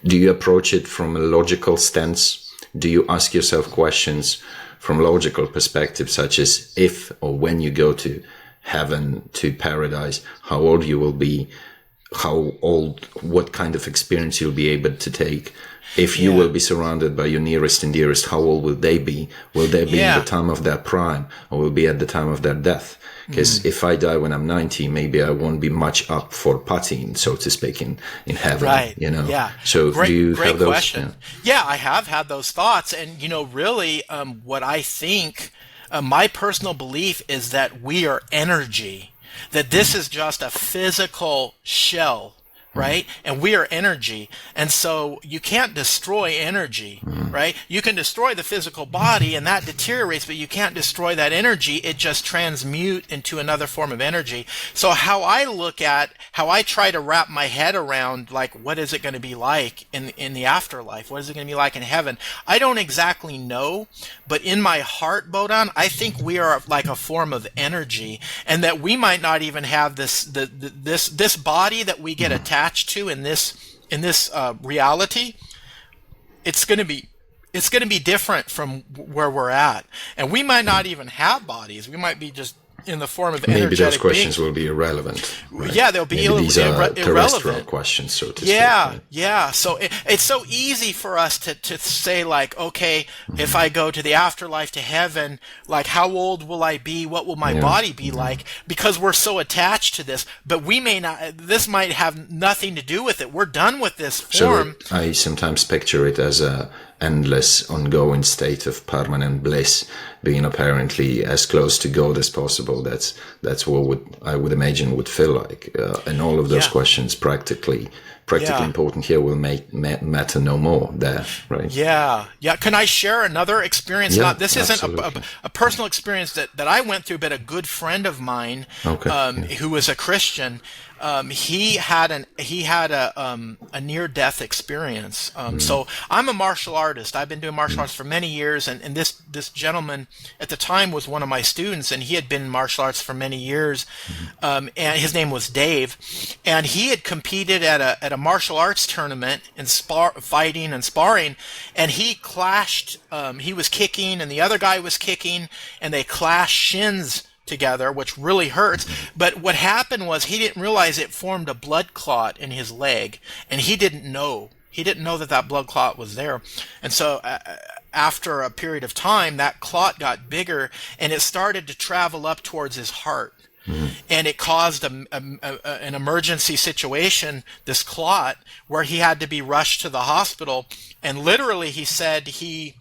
Do you approach it from a logical stance? Do you ask yourself questions from logical perspective, such as if or when you go to heaven, to paradise, how old you will be, what kind of experience you'll be able to take? If you will be surrounded by your nearest and dearest, how old will they be? Will they be in the time of their prime, or will be at the time of their death? Because if I die when I'm 90, maybe I won't be much up for partying, so to speak, in heaven. Right. Yeah. So do you have those? Question. Yeah, I have had those thoughts. And, really, what I think, my personal belief is that we are energy, that this is just a physical shell, right? And we are energy. And so you can't destroy energy, right? You can destroy the physical body and that deteriorates, but you can't destroy that energy. It just transmutes into another form of energy. So how I try to wrap my head around, like, what is it going to be like in the afterlife? What is it going to be like in heaven? I don't exactly know, but in my heart, Bohdan, I think we are like a form of energy, and that we might not even have this body that we get attached to in this reality. It's going to be different from where we're at, and we might not even have bodies. We might be just in the form of energetic beings. Maybe those questions will be irrelevant. Right? Yeah, they'll be these are terrestrial irrelevant questions, so to speak. Right? Yeah. So it's so easy for us to say, like, okay, if I go to the afterlife, to heaven, like, how old will I be? What will my body be like? Because we're so attached to this. But we may not. This might have nothing to do with it. We're done with this form. So I sometimes picture it as a endless, ongoing state of permanent bliss, being apparently as close to God as possible. That's what I would imagine would feel like. And all of those questions practically important here will matter no more there, right? Yeah. Can I share another experience? This isn't a personal experience that I went through, but a good friend of mine who was a Christian, he had a near-death experience. So I'm a martial artist. I've been doing martial arts for many years, and this gentleman at the time was one of my students, and he had been in martial arts for many years. And his name was Dave, and he had competed at a martial arts tournament in fighting and sparring, and he clashed. He was kicking, and the other guy was kicking, and they clashed shins together, which really hurts. But what happened was he didn't realize it formed a blood clot in his leg, and he didn't know. He didn't know that blood clot was there. And so after a period of time, that clot got bigger, and it started to travel up towards his heart. And it caused an emergency situation, this clot, where he had to be rushed to the hospital. And literally, he said he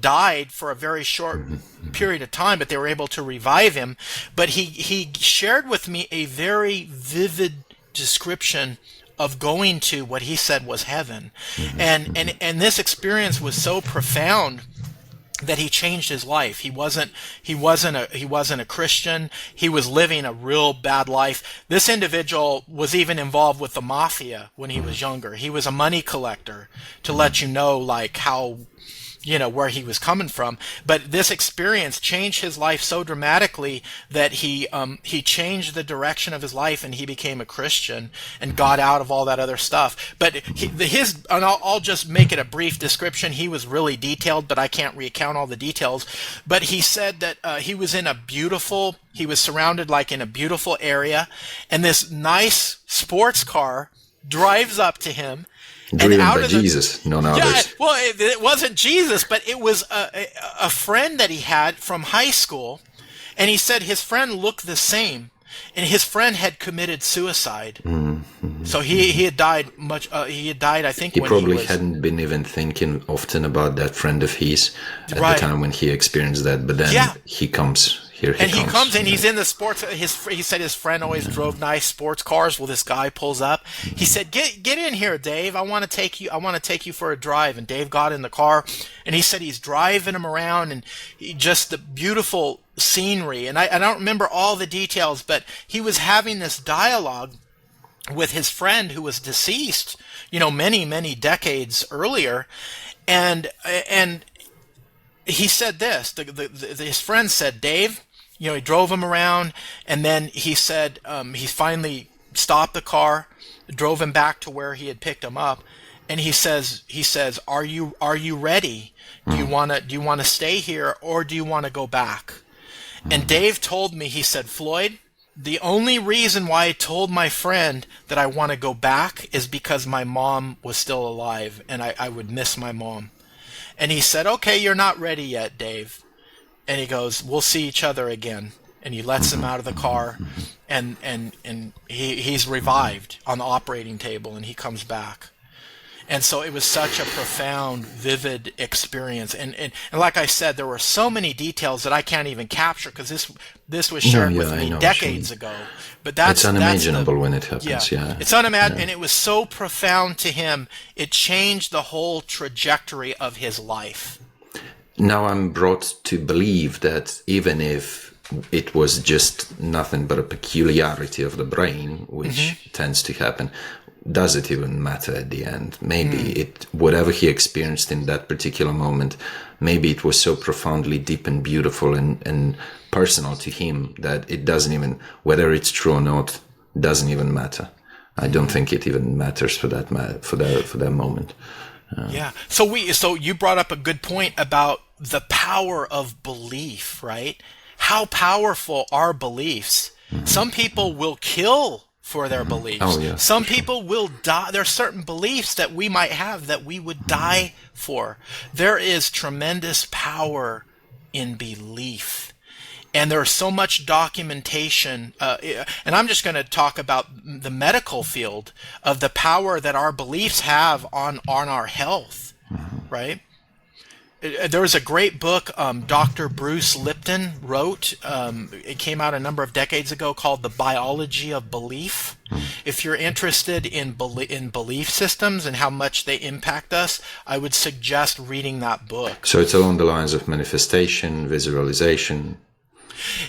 died for a very short period of time, but they were able to revive him. But he shared with me a very vivid description of going to what he said was heaven. And this experience was so profound that he changed his life. He wasn't a Christian. He was living a real bad life. This individual was even involved with the mafia when he was younger. He was a money collector, to let you know, like, how, where he was coming from. But this experience changed his life so dramatically that he changed the direction of his life, and he became a Christian and got out of all that other stuff. But and I'll just make it a brief description. He was really detailed, but I can't recount all the details. But he said that he was surrounded like in a beautiful area, and this nice sports car drives up to him. Driven by Jesus, none others. Yeah, well, it wasn't Jesus, but it was a friend that he had from high school, and he said his friend looked the same, and his friend had committed suicide. So he had died I think, he when probably he was, hadn't been even thinking often about that friend of his at the time when he experienced that. But then he comes. He comes and he's in the sports. He said his friend always drove nice sports cars. Well, this guy pulls up. He said, "Get in here, Dave. I want to take you for a drive." And Dave got in the car, and he said he's driving him around, and just the beautiful scenery. And I don't remember all the details, but he was having this dialogue with his friend who was deceased, many decades earlier, and he said this. His friend said, "Dave." He drove him around, and then he said he finally stopped the car, drove him back to where he had picked him up, and he says, "Are you ready? Do you want to stay here, or do you want to go back?" And Dave told me, he said, "Floyd, the only reason why I told my friend that I want to go back is because my mom was still alive, and I would miss my mom." And he said, "Okay, you're not ready yet, Dave." And he goes, "We'll see each other again." And he lets him out of the car, and he's revived on the operating table, and he comes back. And so it was such a profound, vivid experience. And like I said, there were so many details that I can't even capture, because this was shared with me decades ago. But it's unimaginable when it happens. Yeah, it's unimaginable, and it was so profound to him. It changed the whole trajectory of his life. Now I'm brought to believe that even if it was just nothing but a peculiarity of the brain, which tends to happen, does it even matter at the end? Maybe whatever he experienced in that particular moment, maybe it was so profoundly deep and beautiful and personal to him that it doesn't even, whether it's true or not, doesn't even matter. I don't think it even matters for that moment. Yeah. So you brought up a good point about the power of belief, right? How powerful are beliefs? Some people will kill for their beliefs. Oh, yeah, Some people will die. There are certain beliefs that we might have that we would die for. There is tremendous power in belief. And there's so much documentation, and I'm just going to talk about the medical field of the power that our beliefs have on our health, right? There was a great book Dr. Bruce Lipton wrote. It came out a number of decades ago, called The Biology of Belief. If you're interested in belief systems and how much they impact us, I would suggest reading that book. So it's along the lines of manifestation, visualization.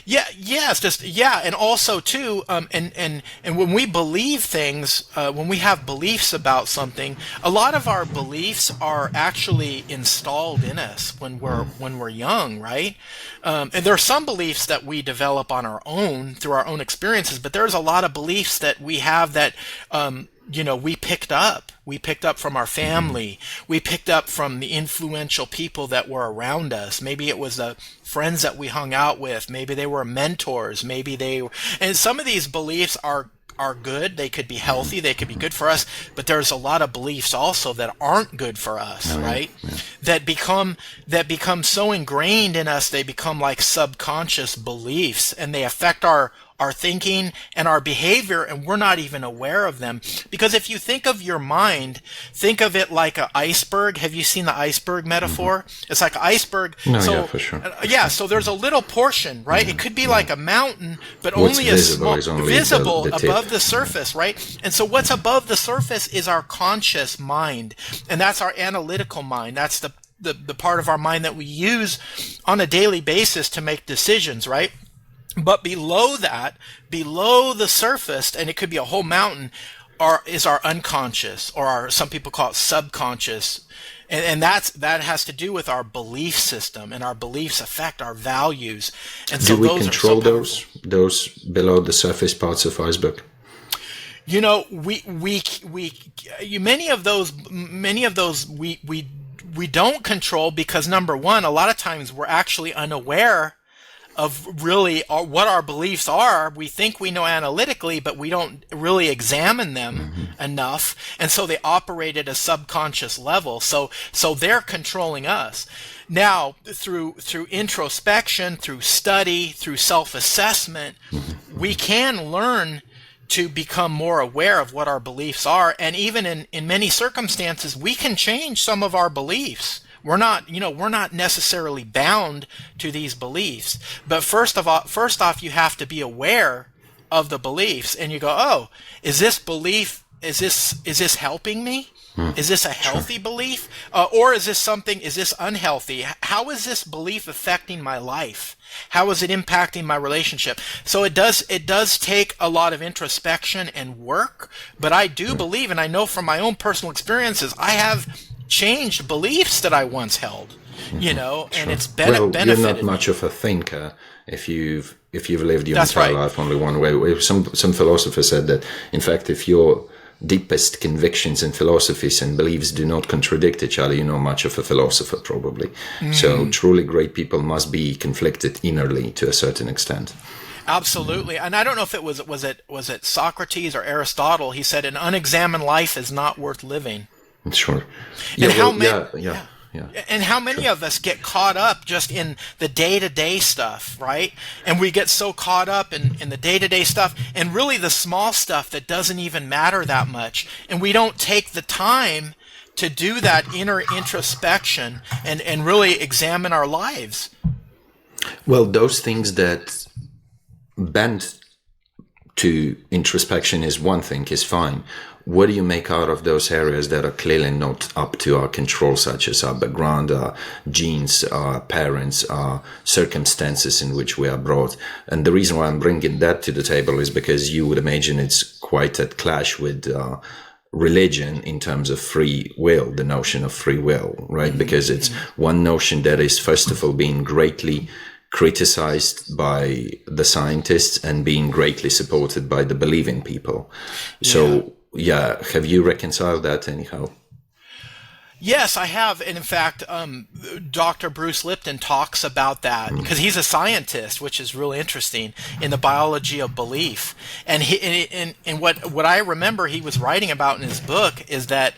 And also too, and when we believe things, when we have beliefs about something, a lot of our beliefs are actually installed in us when we're young, right? And there are some beliefs that we develop on our own through our own experiences, but there's a lot of beliefs that we have that we picked up. We picked up from our family. We picked up from the influential people that were around us. Maybe it was the friends that we hung out with. Maybe they were mentors. And some of these beliefs are good. They could be healthy. They could be good for us. But there's a lot of beliefs also that aren't good for us, right? Yeah. That become so ingrained in us, they become like subconscious beliefs, and they affect our thinking and our behavior, and we're not even aware of them. Because if you think of your mind, think of it like an iceberg. Have you seen the iceberg metaphor? Mm-hmm. It's like an iceberg. No, yeah, for sure. So there's a little portion, right? It could be like a mountain, but only a small, visible above the surface, right? And so what's above the surface is our conscious mind, and that's our analytical mind. That's the part of our mind that we use on a daily basis to make decisions, right? But below the surface, and it could be a whole mountain, is our unconscious, or some people call it subconscious, and that has to do with our belief system, and our beliefs affect our values. And so do we control those below the surface parts of iceberg? Many of those we don't control, because number one, a lot of times we're actually unaware of really what our beliefs are. We think we know analytically, but we don't really examine them enough, and so they operate at a subconscious level. So they're controlling us. Now, through introspection, through study, through self-assessment, we can learn to become more aware of what our beliefs are, and even in many circumstances, we can change some of our beliefs. We're not necessarily bound to these beliefs. But first off, you have to be aware of the beliefs, and you go, oh, is this helping me? Is this a healthy belief? Or is this unhealthy? How is this belief affecting my life? How is it impacting my relationship? So it does take a lot of introspection and work, but I do believe, and I know from my own personal experiences, I have changed beliefs that I once held, and it's benefited. You're not much of a thinker if you've lived your entire life only one way. Some philosopher said that, in fact, if your deepest convictions and philosophies and beliefs do not contradict each other, you're not much of a philosopher, probably. So truly great people must be conflicted innerly to a certain extent. Absolutely. And I don't know if it was it Socrates or Aristotle. He said, an unexamined life is not worth living. Sure. And how many of us get caught up just in the day-to-day stuff, right? And we get so caught up in the day-to-day stuff, and really the small stuff that doesn't even matter that much. And we don't take the time to do that inner introspection and really examine our lives. Well, those things that bend to introspection is one thing, is fine. What do you make out of those areas that are clearly not up to our control, such as our background, our genes, our parents, our circumstances in which we are brought? And the reason why I'm bringing that to the table is because you would imagine it's quite at clash with religion in terms of free will, the notion of free will, right? Because it's one notion that is, first of all, being greatly criticized by the scientists and being greatly supported by the believing people. So, yeah, have you reconciled that anyhow? Yes, I have. And in fact, Dr. Bruce Lipton talks about that because he's a scientist, which is really interesting, in the biology of belief. And what I remember he was writing about in his book is that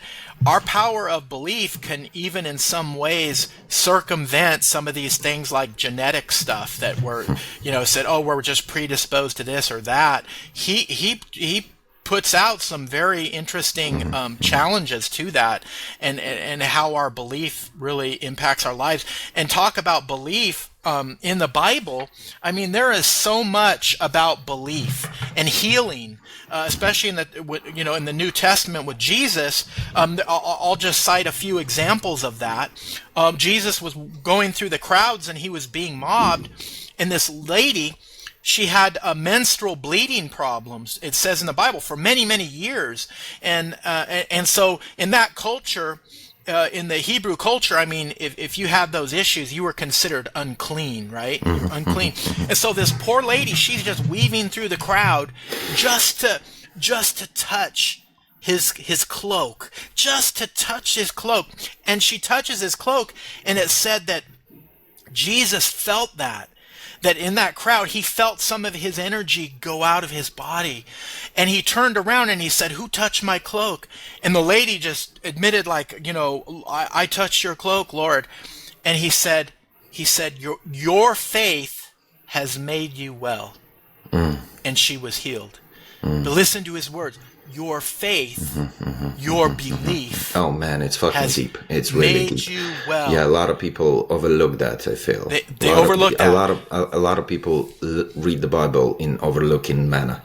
our power of belief can even in some ways circumvent some of these things like genetic stuff that were, said, oh, we're just predisposed to this or that. He puts out some very interesting challenges to that, and how our belief really impacts our lives. And talk about belief in the Bible. I mean, there is so much about belief and healing, especially in the New Testament with Jesus. I'll just cite a few examples of that. Jesus was going through the crowds and he was being mobbed. And this lady, she had menstrual bleeding problems, it says in the Bible, for many, many years. And so in that culture, in the Hebrew culture, I mean, if you had those issues, you were considered unclean, right? You're unclean. And so this poor lady, she's just weaving through the crowd just to touch his cloak, just to touch his cloak. And she touches his cloak, and it said that Jesus felt that in that crowd, he felt some of his energy go out of his body. And he turned around and he said, "Who touched my cloak?" And the lady just admitted, like, I touched your cloak, Lord. And he said, your faith has made you well. And she was healed. But listen to his words. Your faith, your belief. Oh man, it's fucking deep. It's really made deep. You well. Yeah, a lot of people overlook that. I feel they overlook that. A lot of people read the Bible in overlooking manner.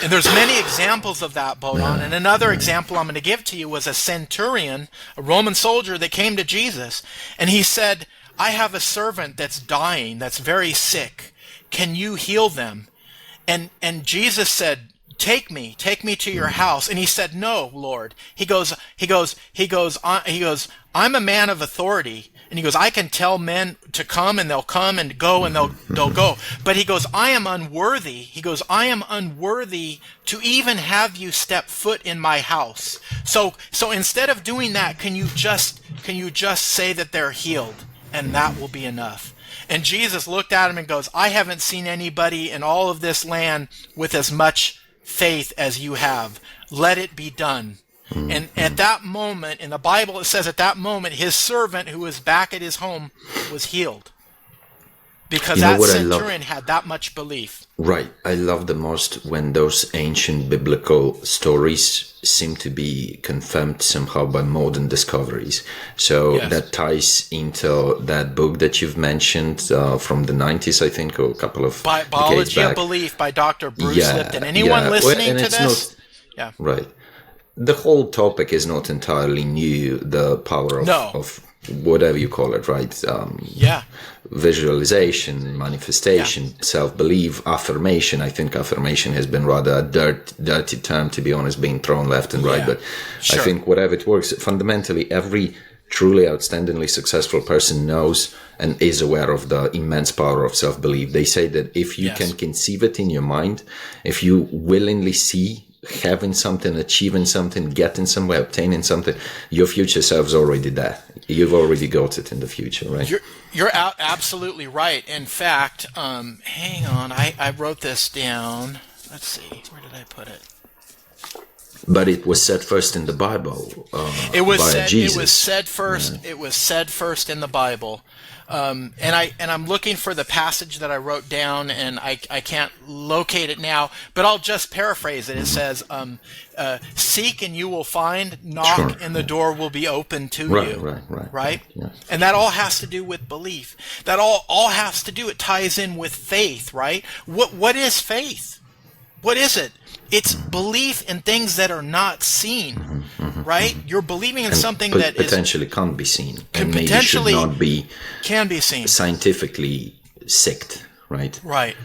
And there's many examples of that, Bohdan. And another example I'm going to give to you was a centurion, a Roman soldier that came to Jesus, and he said, "I have a servant that's dying, that's very sick. Can you heal them?" And Jesus said, Take me to your house. And he said, "No, Lord." He goes, "I'm a man of authority." And he goes, "I can tell men to come, and they'll come, and go, and they'll go." But he goes, "I am unworthy." He goes, "I am unworthy to even have you step foot in my house." So instead of doing that, can you just say that they're healed, and that will be enough? And Jesus looked at him and goes, "I haven't seen anybody in all of this land with as much faith as you have. Let it be done." And at that moment, in the Bible it says at that moment, his servant who was back at his home was healed. Because that centurion had that much belief. Right. I love the most when those ancient biblical stories seem to be confirmed somehow by modern discoveries. So that ties into that book that you've mentioned from the 90s, I think, or a couple of Biology of Belief by Dr. Bruce Lipton. Anyone listening to this? Right. The whole topic is not entirely new. The power of whatever you call it, right? Visualization, manifestation, self-belief, affirmation. I think affirmation has been rather a dirty term, to be honest, being thrown left and right. But I think whatever it works, fundamentally, every truly outstandingly successful person knows and is aware of the immense power of self-belief. They say that if you can conceive it in your mind, if you willingly see having something, achieving something, getting somewhere, obtaining something, your future self's already there. You've already got it in the future, right? You're absolutely right. In fact, hang on, I wrote this down. Let's see, where did I put it? But it was said first in the Bible. Jesus. It was said first. Yeah. It was said first in the Bible. And I'm looking for the passage that I wrote down, and I can't locate it now, but I'll just paraphrase it. It says, "Seek and you will find, knock and the door will be open to you." Right? Yeah. And that all has to do with belief. That all has to do, it ties in with faith, right? What is faith? What is it? It's belief in things that are not seen, right? You're believing in something that potentially can't be seen, and maybe should not be can be seen, scientifically sicked, right? Right.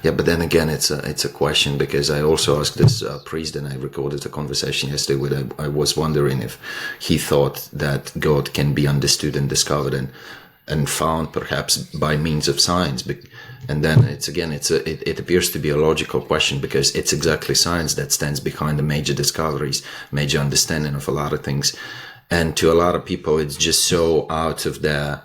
Yeah, but then again, it's a question, because I also asked this priest, and I recorded a conversation yesterday where I was wondering if he thought that God can be understood and discovered and found perhaps by means of science. And then it appears to be a logical question, because it's exactly science that stands behind the major discoveries, major understanding of a lot of things. And to a lot of people, it's just so out of their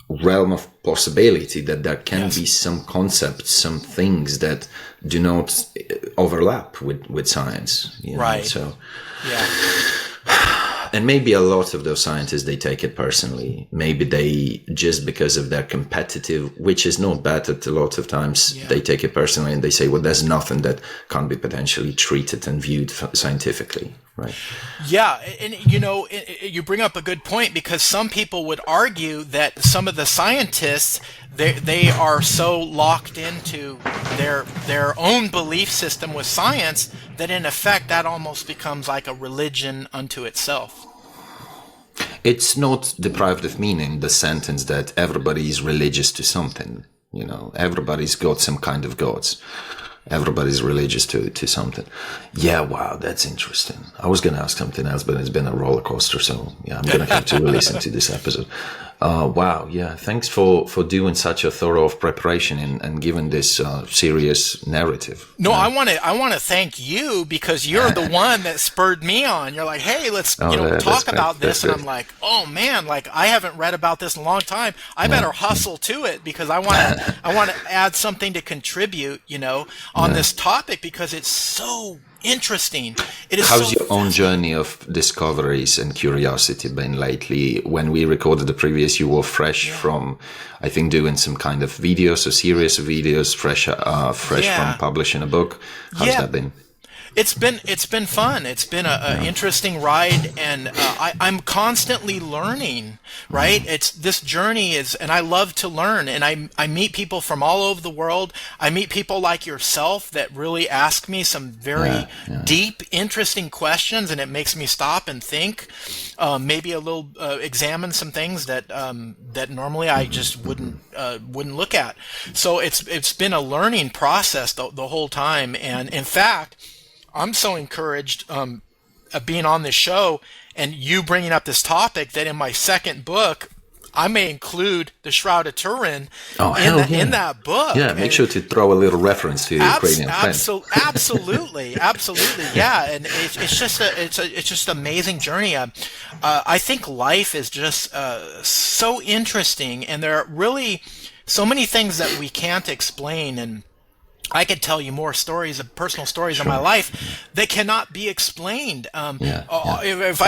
realm of possibility that there can be some concepts, some things that do not overlap with science. Right. So, and maybe a lot of those scientists, they take it personally. Maybe they, just because of their competitive, which is not bad at a lot of times, they take it personally and they say, well, there's nothing that can't be potentially treated and viewed scientifically, right? Yeah, and you bring up a good point, because some people would argue that some of the scientists, they are so locked into their own belief system with science that in effect that almost becomes like a religion unto itself. It's not deprived of meaning, the sentence that everybody is religious to something. You know, everybody's got some kind of gods. Everybody's religious to something. Yeah, wow, that's interesting. I was going to ask something else, but it's been a roller coaster. So yeah, I'm going to have to listen to this episode. Wow, yeah, thanks for doing such a thorough preparation and giving this serious narrative. No, I want to thank you, because you're the one that spurred me on. You're like, hey, let's talk about this, and I'm like, oh man, like I haven't read about this in a long time. I better hustle to it, because I want to add something to contribute, on this topic, because it's so interesting. It is. How's your own journey of discoveries and curiosity been lately? When we recorded the previous, you were fresh from, I think, doing some kind of videos, a series of videos, fresh from publishing a book. How's that been? It's been fun. It's been an interesting ride, and I'm constantly learning. Right? This journey is, and I love to learn. And I meet people from all over the world. I meet people like yourself that really ask me some very deep, interesting questions, and it makes me stop and think. Maybe a little examine some things that normally I just wouldn't look at. So it's been a learning process the whole time. And in fact, I'm so encouraged of being on this show and you bringing up this topic that in my second book, I may include the Shroud of Turin in that book. Yeah, make sure to throw a little reference to your Ukrainian friend. Absolutely, yeah. And it's just an amazing journey. I think life is just so interesting, and there are really so many things that we can't explain. And I could tell you more stories, personal stories of my life that cannot be explained. If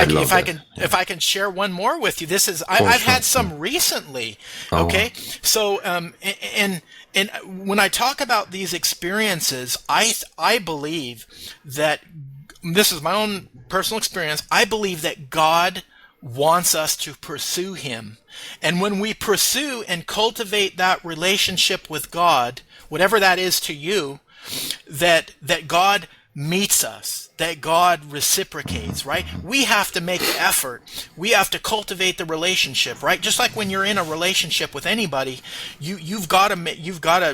I can share one more with you, I've had some recently. Okay, so and when I talk about these experiences, I believe that this is my own personal experience. I believe that God wants us to pursue Him, and when we pursue and cultivate that relationship with God, whatever that is to you, that God meets us, that God reciprocates, right? We have to make effort. We have to cultivate the relationship, right? Just like when you're in a relationship with anybody, you've got to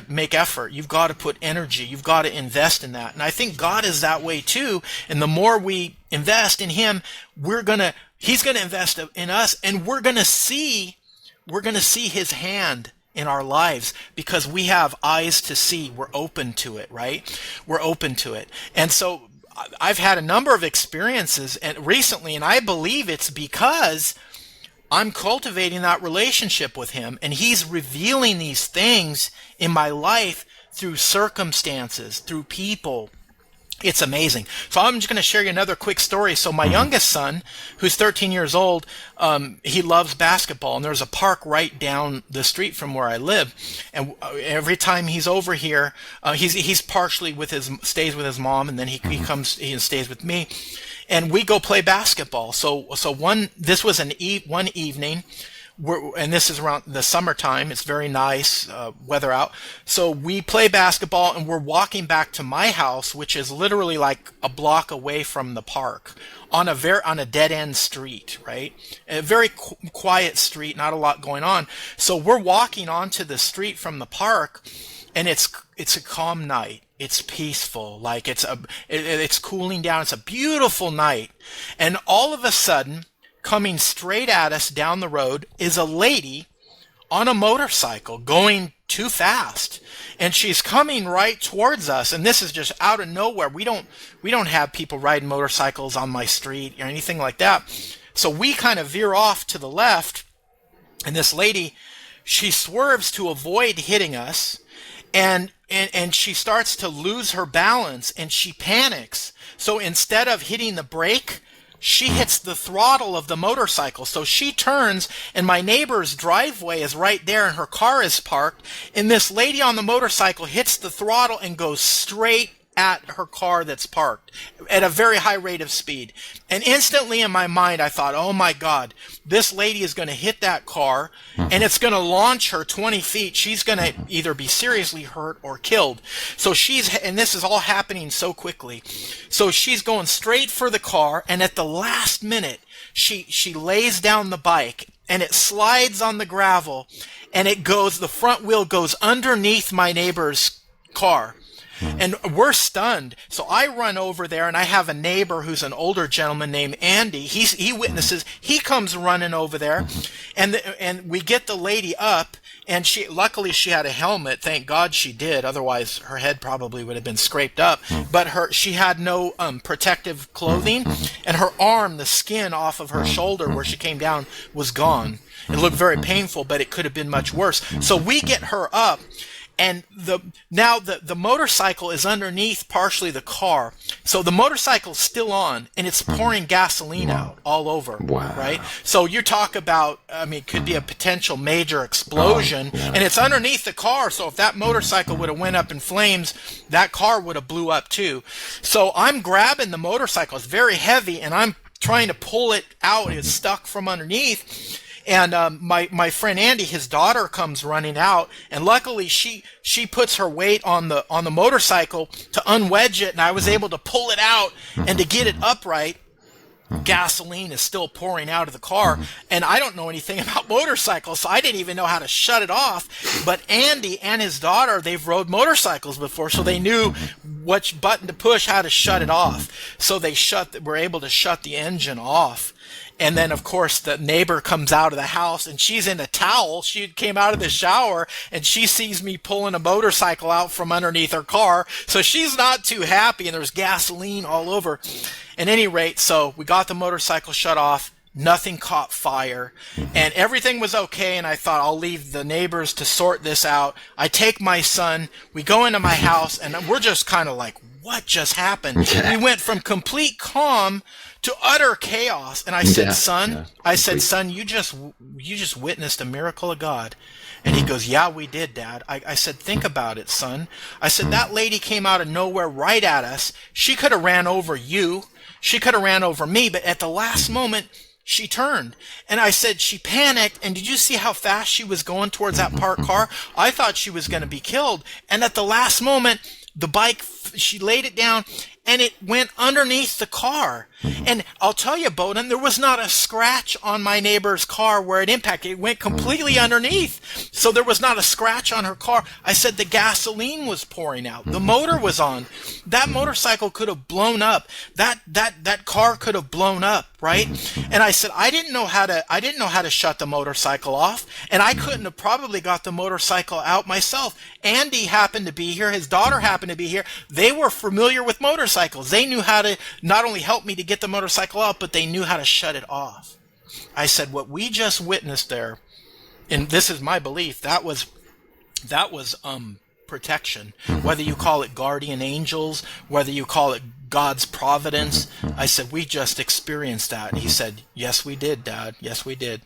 make effort. You've got to put energy. You've got to invest in that. And I think God is that way too. And the more we invest in Him, He's going to invest in us, and we're going to see His hand in our lives, because we have eyes to see. We're open to it, right? We're open to it. And so I've had a number of experiences recently, and I believe it's because I'm cultivating that relationship with Him, and He's revealing these things in my life through circumstances, through people. It's amazing. So I'm just going to share you another quick story. So my youngest son, who's 13 years old, he loves basketball, and there's a park right down the street from where I live. And every time he's over here, he's partially stays with his mom, and then he comes and stays with me, and we go play basketball. So this was one evening. And this is around the summertime. It's very nice weather out. So we play basketball, and we're walking back to my house, which is literally like a block away from the park, on a dead end street, right? A very quiet street, not a lot going on. So we're walking onto the street from the park, and it's a calm night. It's peaceful, like it's cooling down. It's a beautiful night, and all of a sudden, coming straight at us down the road is a lady on a motorcycle going too fast, and she's coming right towards us. And this is just out of nowhere. We don't have people riding motorcycles on my street or anything like that. So we kind of veer off to the left, and this lady, she swerves to avoid hitting us, and she starts to lose her balance, and she panics. So instead of hitting the brake, she hits the throttle of the motorcycle. So she turns, and my neighbor's driveway is right there, and her car is parked. And this lady on the motorcycle hits the throttle and goes straight at her car that's parked at a very high rate of speed. And instantly in my mind, I thought, oh my God, this lady is going to hit that car, and it's going to launch her 20 feet. She's going to either be seriously hurt or killed. So and this is all happening so quickly. So she's going straight for the car, and at the last minute, she lays down the bike, and it slides on the gravel, and the front wheel goes underneath my neighbor's car. And we're stunned. So I run over there, and I have a neighbor who's an older gentleman named Andy. He witnesses. He comes running over there, and we get the lady up, and luckily she had a helmet. Thank God she did. Otherwise, her head probably would have been scraped up. But she had no protective clothing, and her arm, the skin off of her shoulder where she came down, was gone. It looked very painful, but it could have been much worse. So we get her up. And now the motorcycle is underneath partially the car. So the motorcycle's still on, and it's pouring gasoline out all over, right? So you talk about, it could be a potential major explosion, and it's underneath the car. So if that motorcycle would have went up in flames, that car would have blew up too. So I'm grabbing the motorcycle. It's very heavy, and I'm trying to pull it out. It's stuck from underneath. And my friend Andy, his daughter, comes running out, and luckily she puts her weight on the motorcycle to unwedge it, and I was able to pull it out and to get it upright. Gasoline is still pouring out of the car, and I don't know anything about motorcycles, so I didn't even know how to shut it off. But Andy and his daughter, they've rode motorcycles before, so they knew which button to push, how to shut it off. So were able to shut the engine off. And then, of course, the neighbor comes out of the house, and she's in a towel. She came out of the shower, and she sees me pulling a motorcycle out from underneath her car. So she's not too happy, and there's gasoline all over. At any rate, so we got the motorcycle shut off. Nothing caught fire, and everything was okay. And I thought, I'll leave the neighbors to sort this out. I take my son. We go into my house, and we're just kind of like, what just happened? We went from complete calm to utter chaos. And I said, son, you just witnessed a miracle of God. And he goes, yeah, we did, Dad. I said, think about it, son. I said, that lady came out of nowhere right at us. She could have ran over you. She could have ran over me. But at the last moment, she turned. And I said, she panicked. And did you see how fast she was going towards that parked car? I thought she was going to be killed. And at the last moment, the bike, she laid it down, and it went underneath the car. And I'll tell you, Bohdan, there was not a scratch on my neighbor's car where it impacted. It went completely underneath. So there was not a scratch on her car. I said the gasoline was pouring out. The motor was on. That motorcycle could have blown up. That car could have blown up, right? And I said, I didn't know how to shut the motorcycle off, and I couldn't have probably got the motorcycle out myself. Andy happened to be here. His daughter happened to be here. They were familiar with motorcycles. They knew how to not only help me to get the motorcycle out, but they knew how to shut it off. I said, what we just witnessed there, and this is my belief, that was protection. Whether you call it guardian angels, whether you call it God's providence. I said, we just experienced that. And he said, yes, we did, Dad. Yes, we did.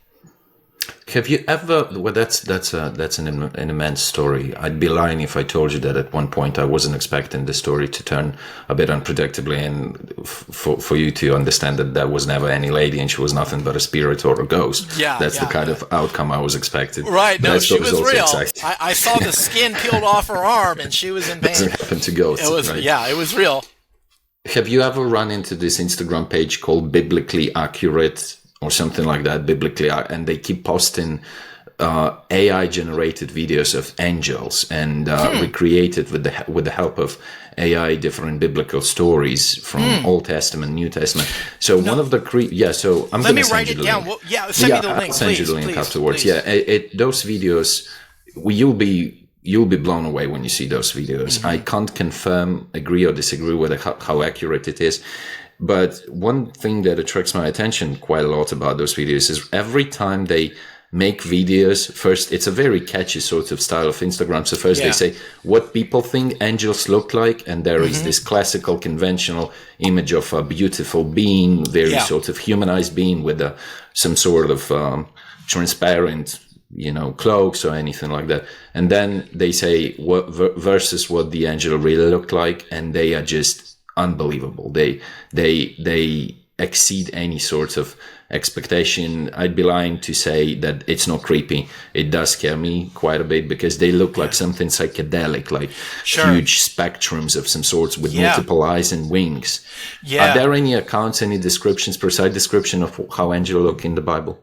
Have you ever? Well, that's an immense story. I'd be lying if I told you that at one point I wasn't expecting the story to turn a bit unpredictably, and for you to understand that was never any lady and she was nothing but a spirit or a ghost. That's the kind of outcome I was expecting. Right? No, she was real. I saw the skin peeled off her arm, and she was in pain. Doesn't happen to ghosts. It was right? it was real. Have you ever run into this Instagram page called Biblically Accurate? Or something like that, biblically, and they keep posting AI-generated videos of angels and recreated with the help of AI, different biblical stories from Old Testament, New Testament. So one of the so I'm going to send you the link. Well, send me the link. I'll send you the link afterwards. Please. Those videos, you'll be blown away when you see those videos. I can't confirm, agree or disagree with how accurate it is. But one thing that attracts my attention quite a lot about those videos is every time they make videos, first, it's a very catchy sort of style of Instagram. So first they say what people think angels look like, and there is this classical, conventional image of a beautiful being, very sort of humanized being with some sort of transparent, cloaks or anything like that. And then they say what versus what the angel really looked like, and they are just unbelievable. They exceed any sort of expectation, I'd be lying to say that it's not creepy. It does scare me quite a bit because they look like something psychedelic, like huge spectrums of some sorts with multiple eyes and wings. Are there any accounts, any descriptions, precise description of how angels look in the Bible?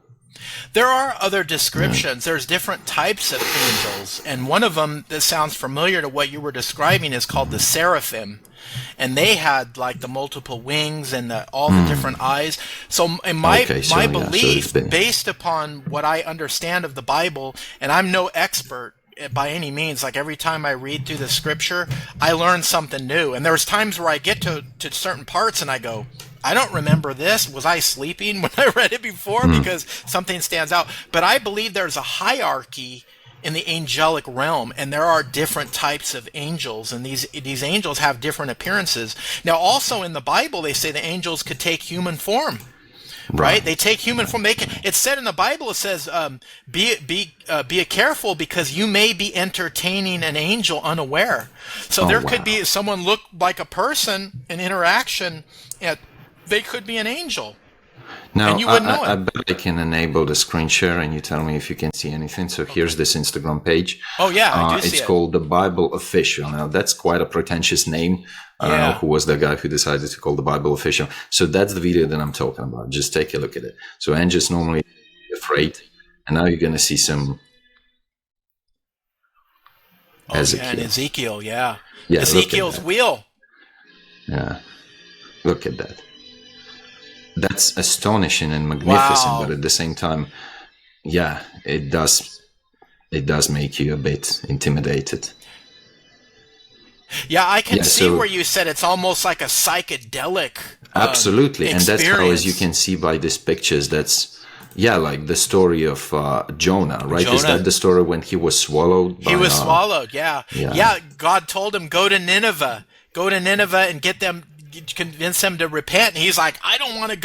There are other descriptions. There's different types of angels, and one of them that sounds familiar to what you were describing is called the seraphim, and they had like the multiple wings and all the different eyes. So in my belief, based upon what I understand of the Bible, and I'm no expert by any means, like every time I read through the scripture, I learn something new. And there's times where I get to certain parts and I go, I don't remember this. Was I sleeping when I read it before? Because something stands out. But I believe there's a hierarchy in the angelic realm, and there are different types of angels, and these angels have different appearances. Now, also in the Bible, they say the angels could take human form. Right? They take human form. They can. It's said in the Bible. It says, "Be careful, because you may be entertaining an angel unaware." So there could be someone look like a person, an interaction, and they could be an angel. Now, and you wouldn't know it. I bet I can enable the screen share, and you tell me if you can see anything. So here's this Instagram page. Oh yeah, I do see it. It's called The Bible Official. Now that's quite a pretentious name. I don't know who was the guy who decided to call The Bible Official. So that's the video that I'm talking about. Just take a look at it. So angels normally afraid, and now you're going to see some Ezekiel. And Ezekiel, Ezekiel's wheel. Yeah, look at that. That's astonishing and magnificent, but at the same time, it does make you a bit intimidated. Yeah, I can see where you said it's almost like a psychedelic absolutely, experience. And that's how, as you can see by these pictures, that's like the story of Jonah, right? Is that the story when he was swallowed? He was swallowed, yeah. God told him, go to Nineveh and convince them to repent. And he's like, I don't want to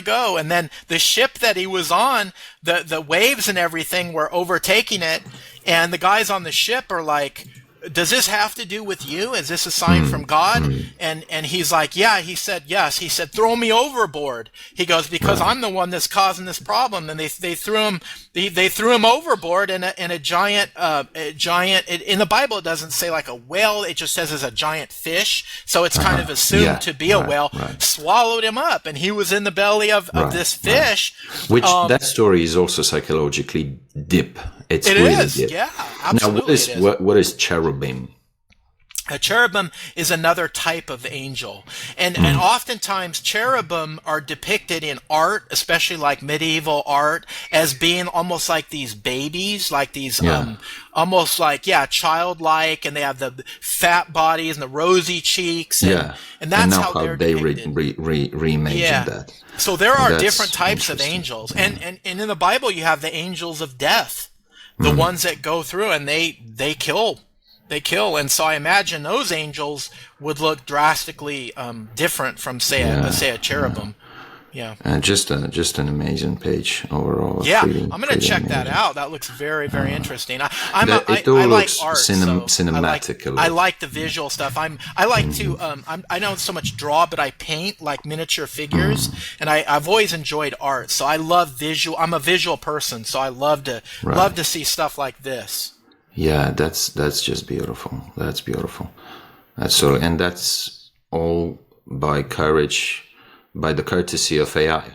go. And then the ship that he was on, the waves and everything were overtaking it. And the guys on the ship are like, does this have to do with you? Is this a sign from God? And he's like, he said, yes. He said, throw me overboard. He goes, because I'm the one that's causing this problem. And they threw him overboard in a giant, in the Bible, it doesn't say like a whale. It just says it's a giant fish. So it's kind of assumed to be a whale, swallowed him up. And he was in the belly of this fish. Which that story is also psychologically deep. It really is, deep. Yeah, absolutely. Now, what is cherubim? A cherubim is another type of angel. And oftentimes cherubim are depicted in art, especially like medieval art, as being almost like these babies, like these almost like childlike, and they have the fat bodies and the rosy cheeks, and that's how they reimagine that. So there are different types of angels, and in the Bible you have the angels of death, the ones that go through and they kill. And so I imagine those angels would look drastically different from, say a cherubim. Yeah. Just an amazing page overall. Yeah, I'm going to check that out. That looks very, very interesting. I like art. Cinematic. I like the visual stuff. I like to. I don't so much draw, but I paint like miniature figures, and I've always enjoyed art. So I love visual. I'm a visual person, so I love to see stuff like this. Yeah, that's just beautiful. That's beautiful. That's all by the courtesy of AI.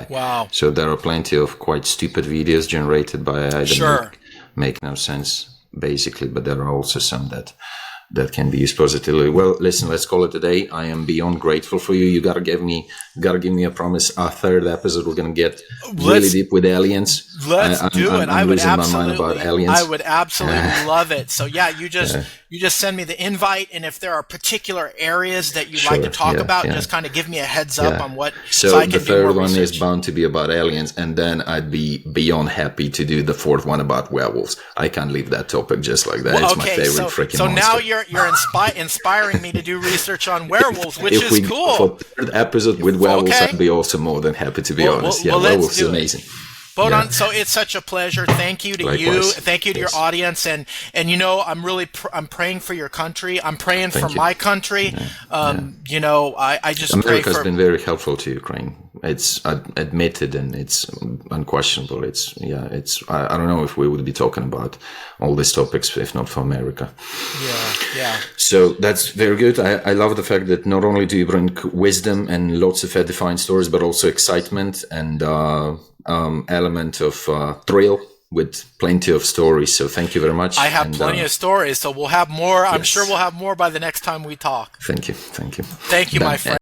Wow. So there are plenty of quite stupid videos generated by AI that make no sense, basically, but there are also some that can be used positively. Well, listen, let's call it a day. I am beyond grateful for you. You gotta give me a promise. Our third episode, we're gonna get really deep with aliens. Let's do it. I would absolutely love it. So you just send me the invite, and if there are particular areas that you'd like to talk about, just kind of give me a heads up on what. So I can the third one is bound to be about aliens, and then I'd be beyond happy to do the fourth one about werewolves. I can't leave that topic just like that. It's my favorite freaking So monster. now you're inspiring me to do research on werewolves, which is cool. For third episode with werewolves, I'd be also more than happy, to be honest. Werewolves is amazing. Bohdan, so it's such a pleasure. Thank you to you. Thank you to your audience. And I'm praying for your country. I'm praying for my country. I just pray for... America's been very helpful to Ukraine. it's admitted and it's unquestionable. I don't know if we would be talking about all these topics if not for America. Yeah. So that's very good. I love the fact that not only do you bring wisdom and lots of edifying stories, but also excitement and element of thrill with plenty of stories. So thank you very much. I have plenty of stories, so we'll have more. I'm sure we'll have more by the next time we talk. Thank you. Thank you, my friend.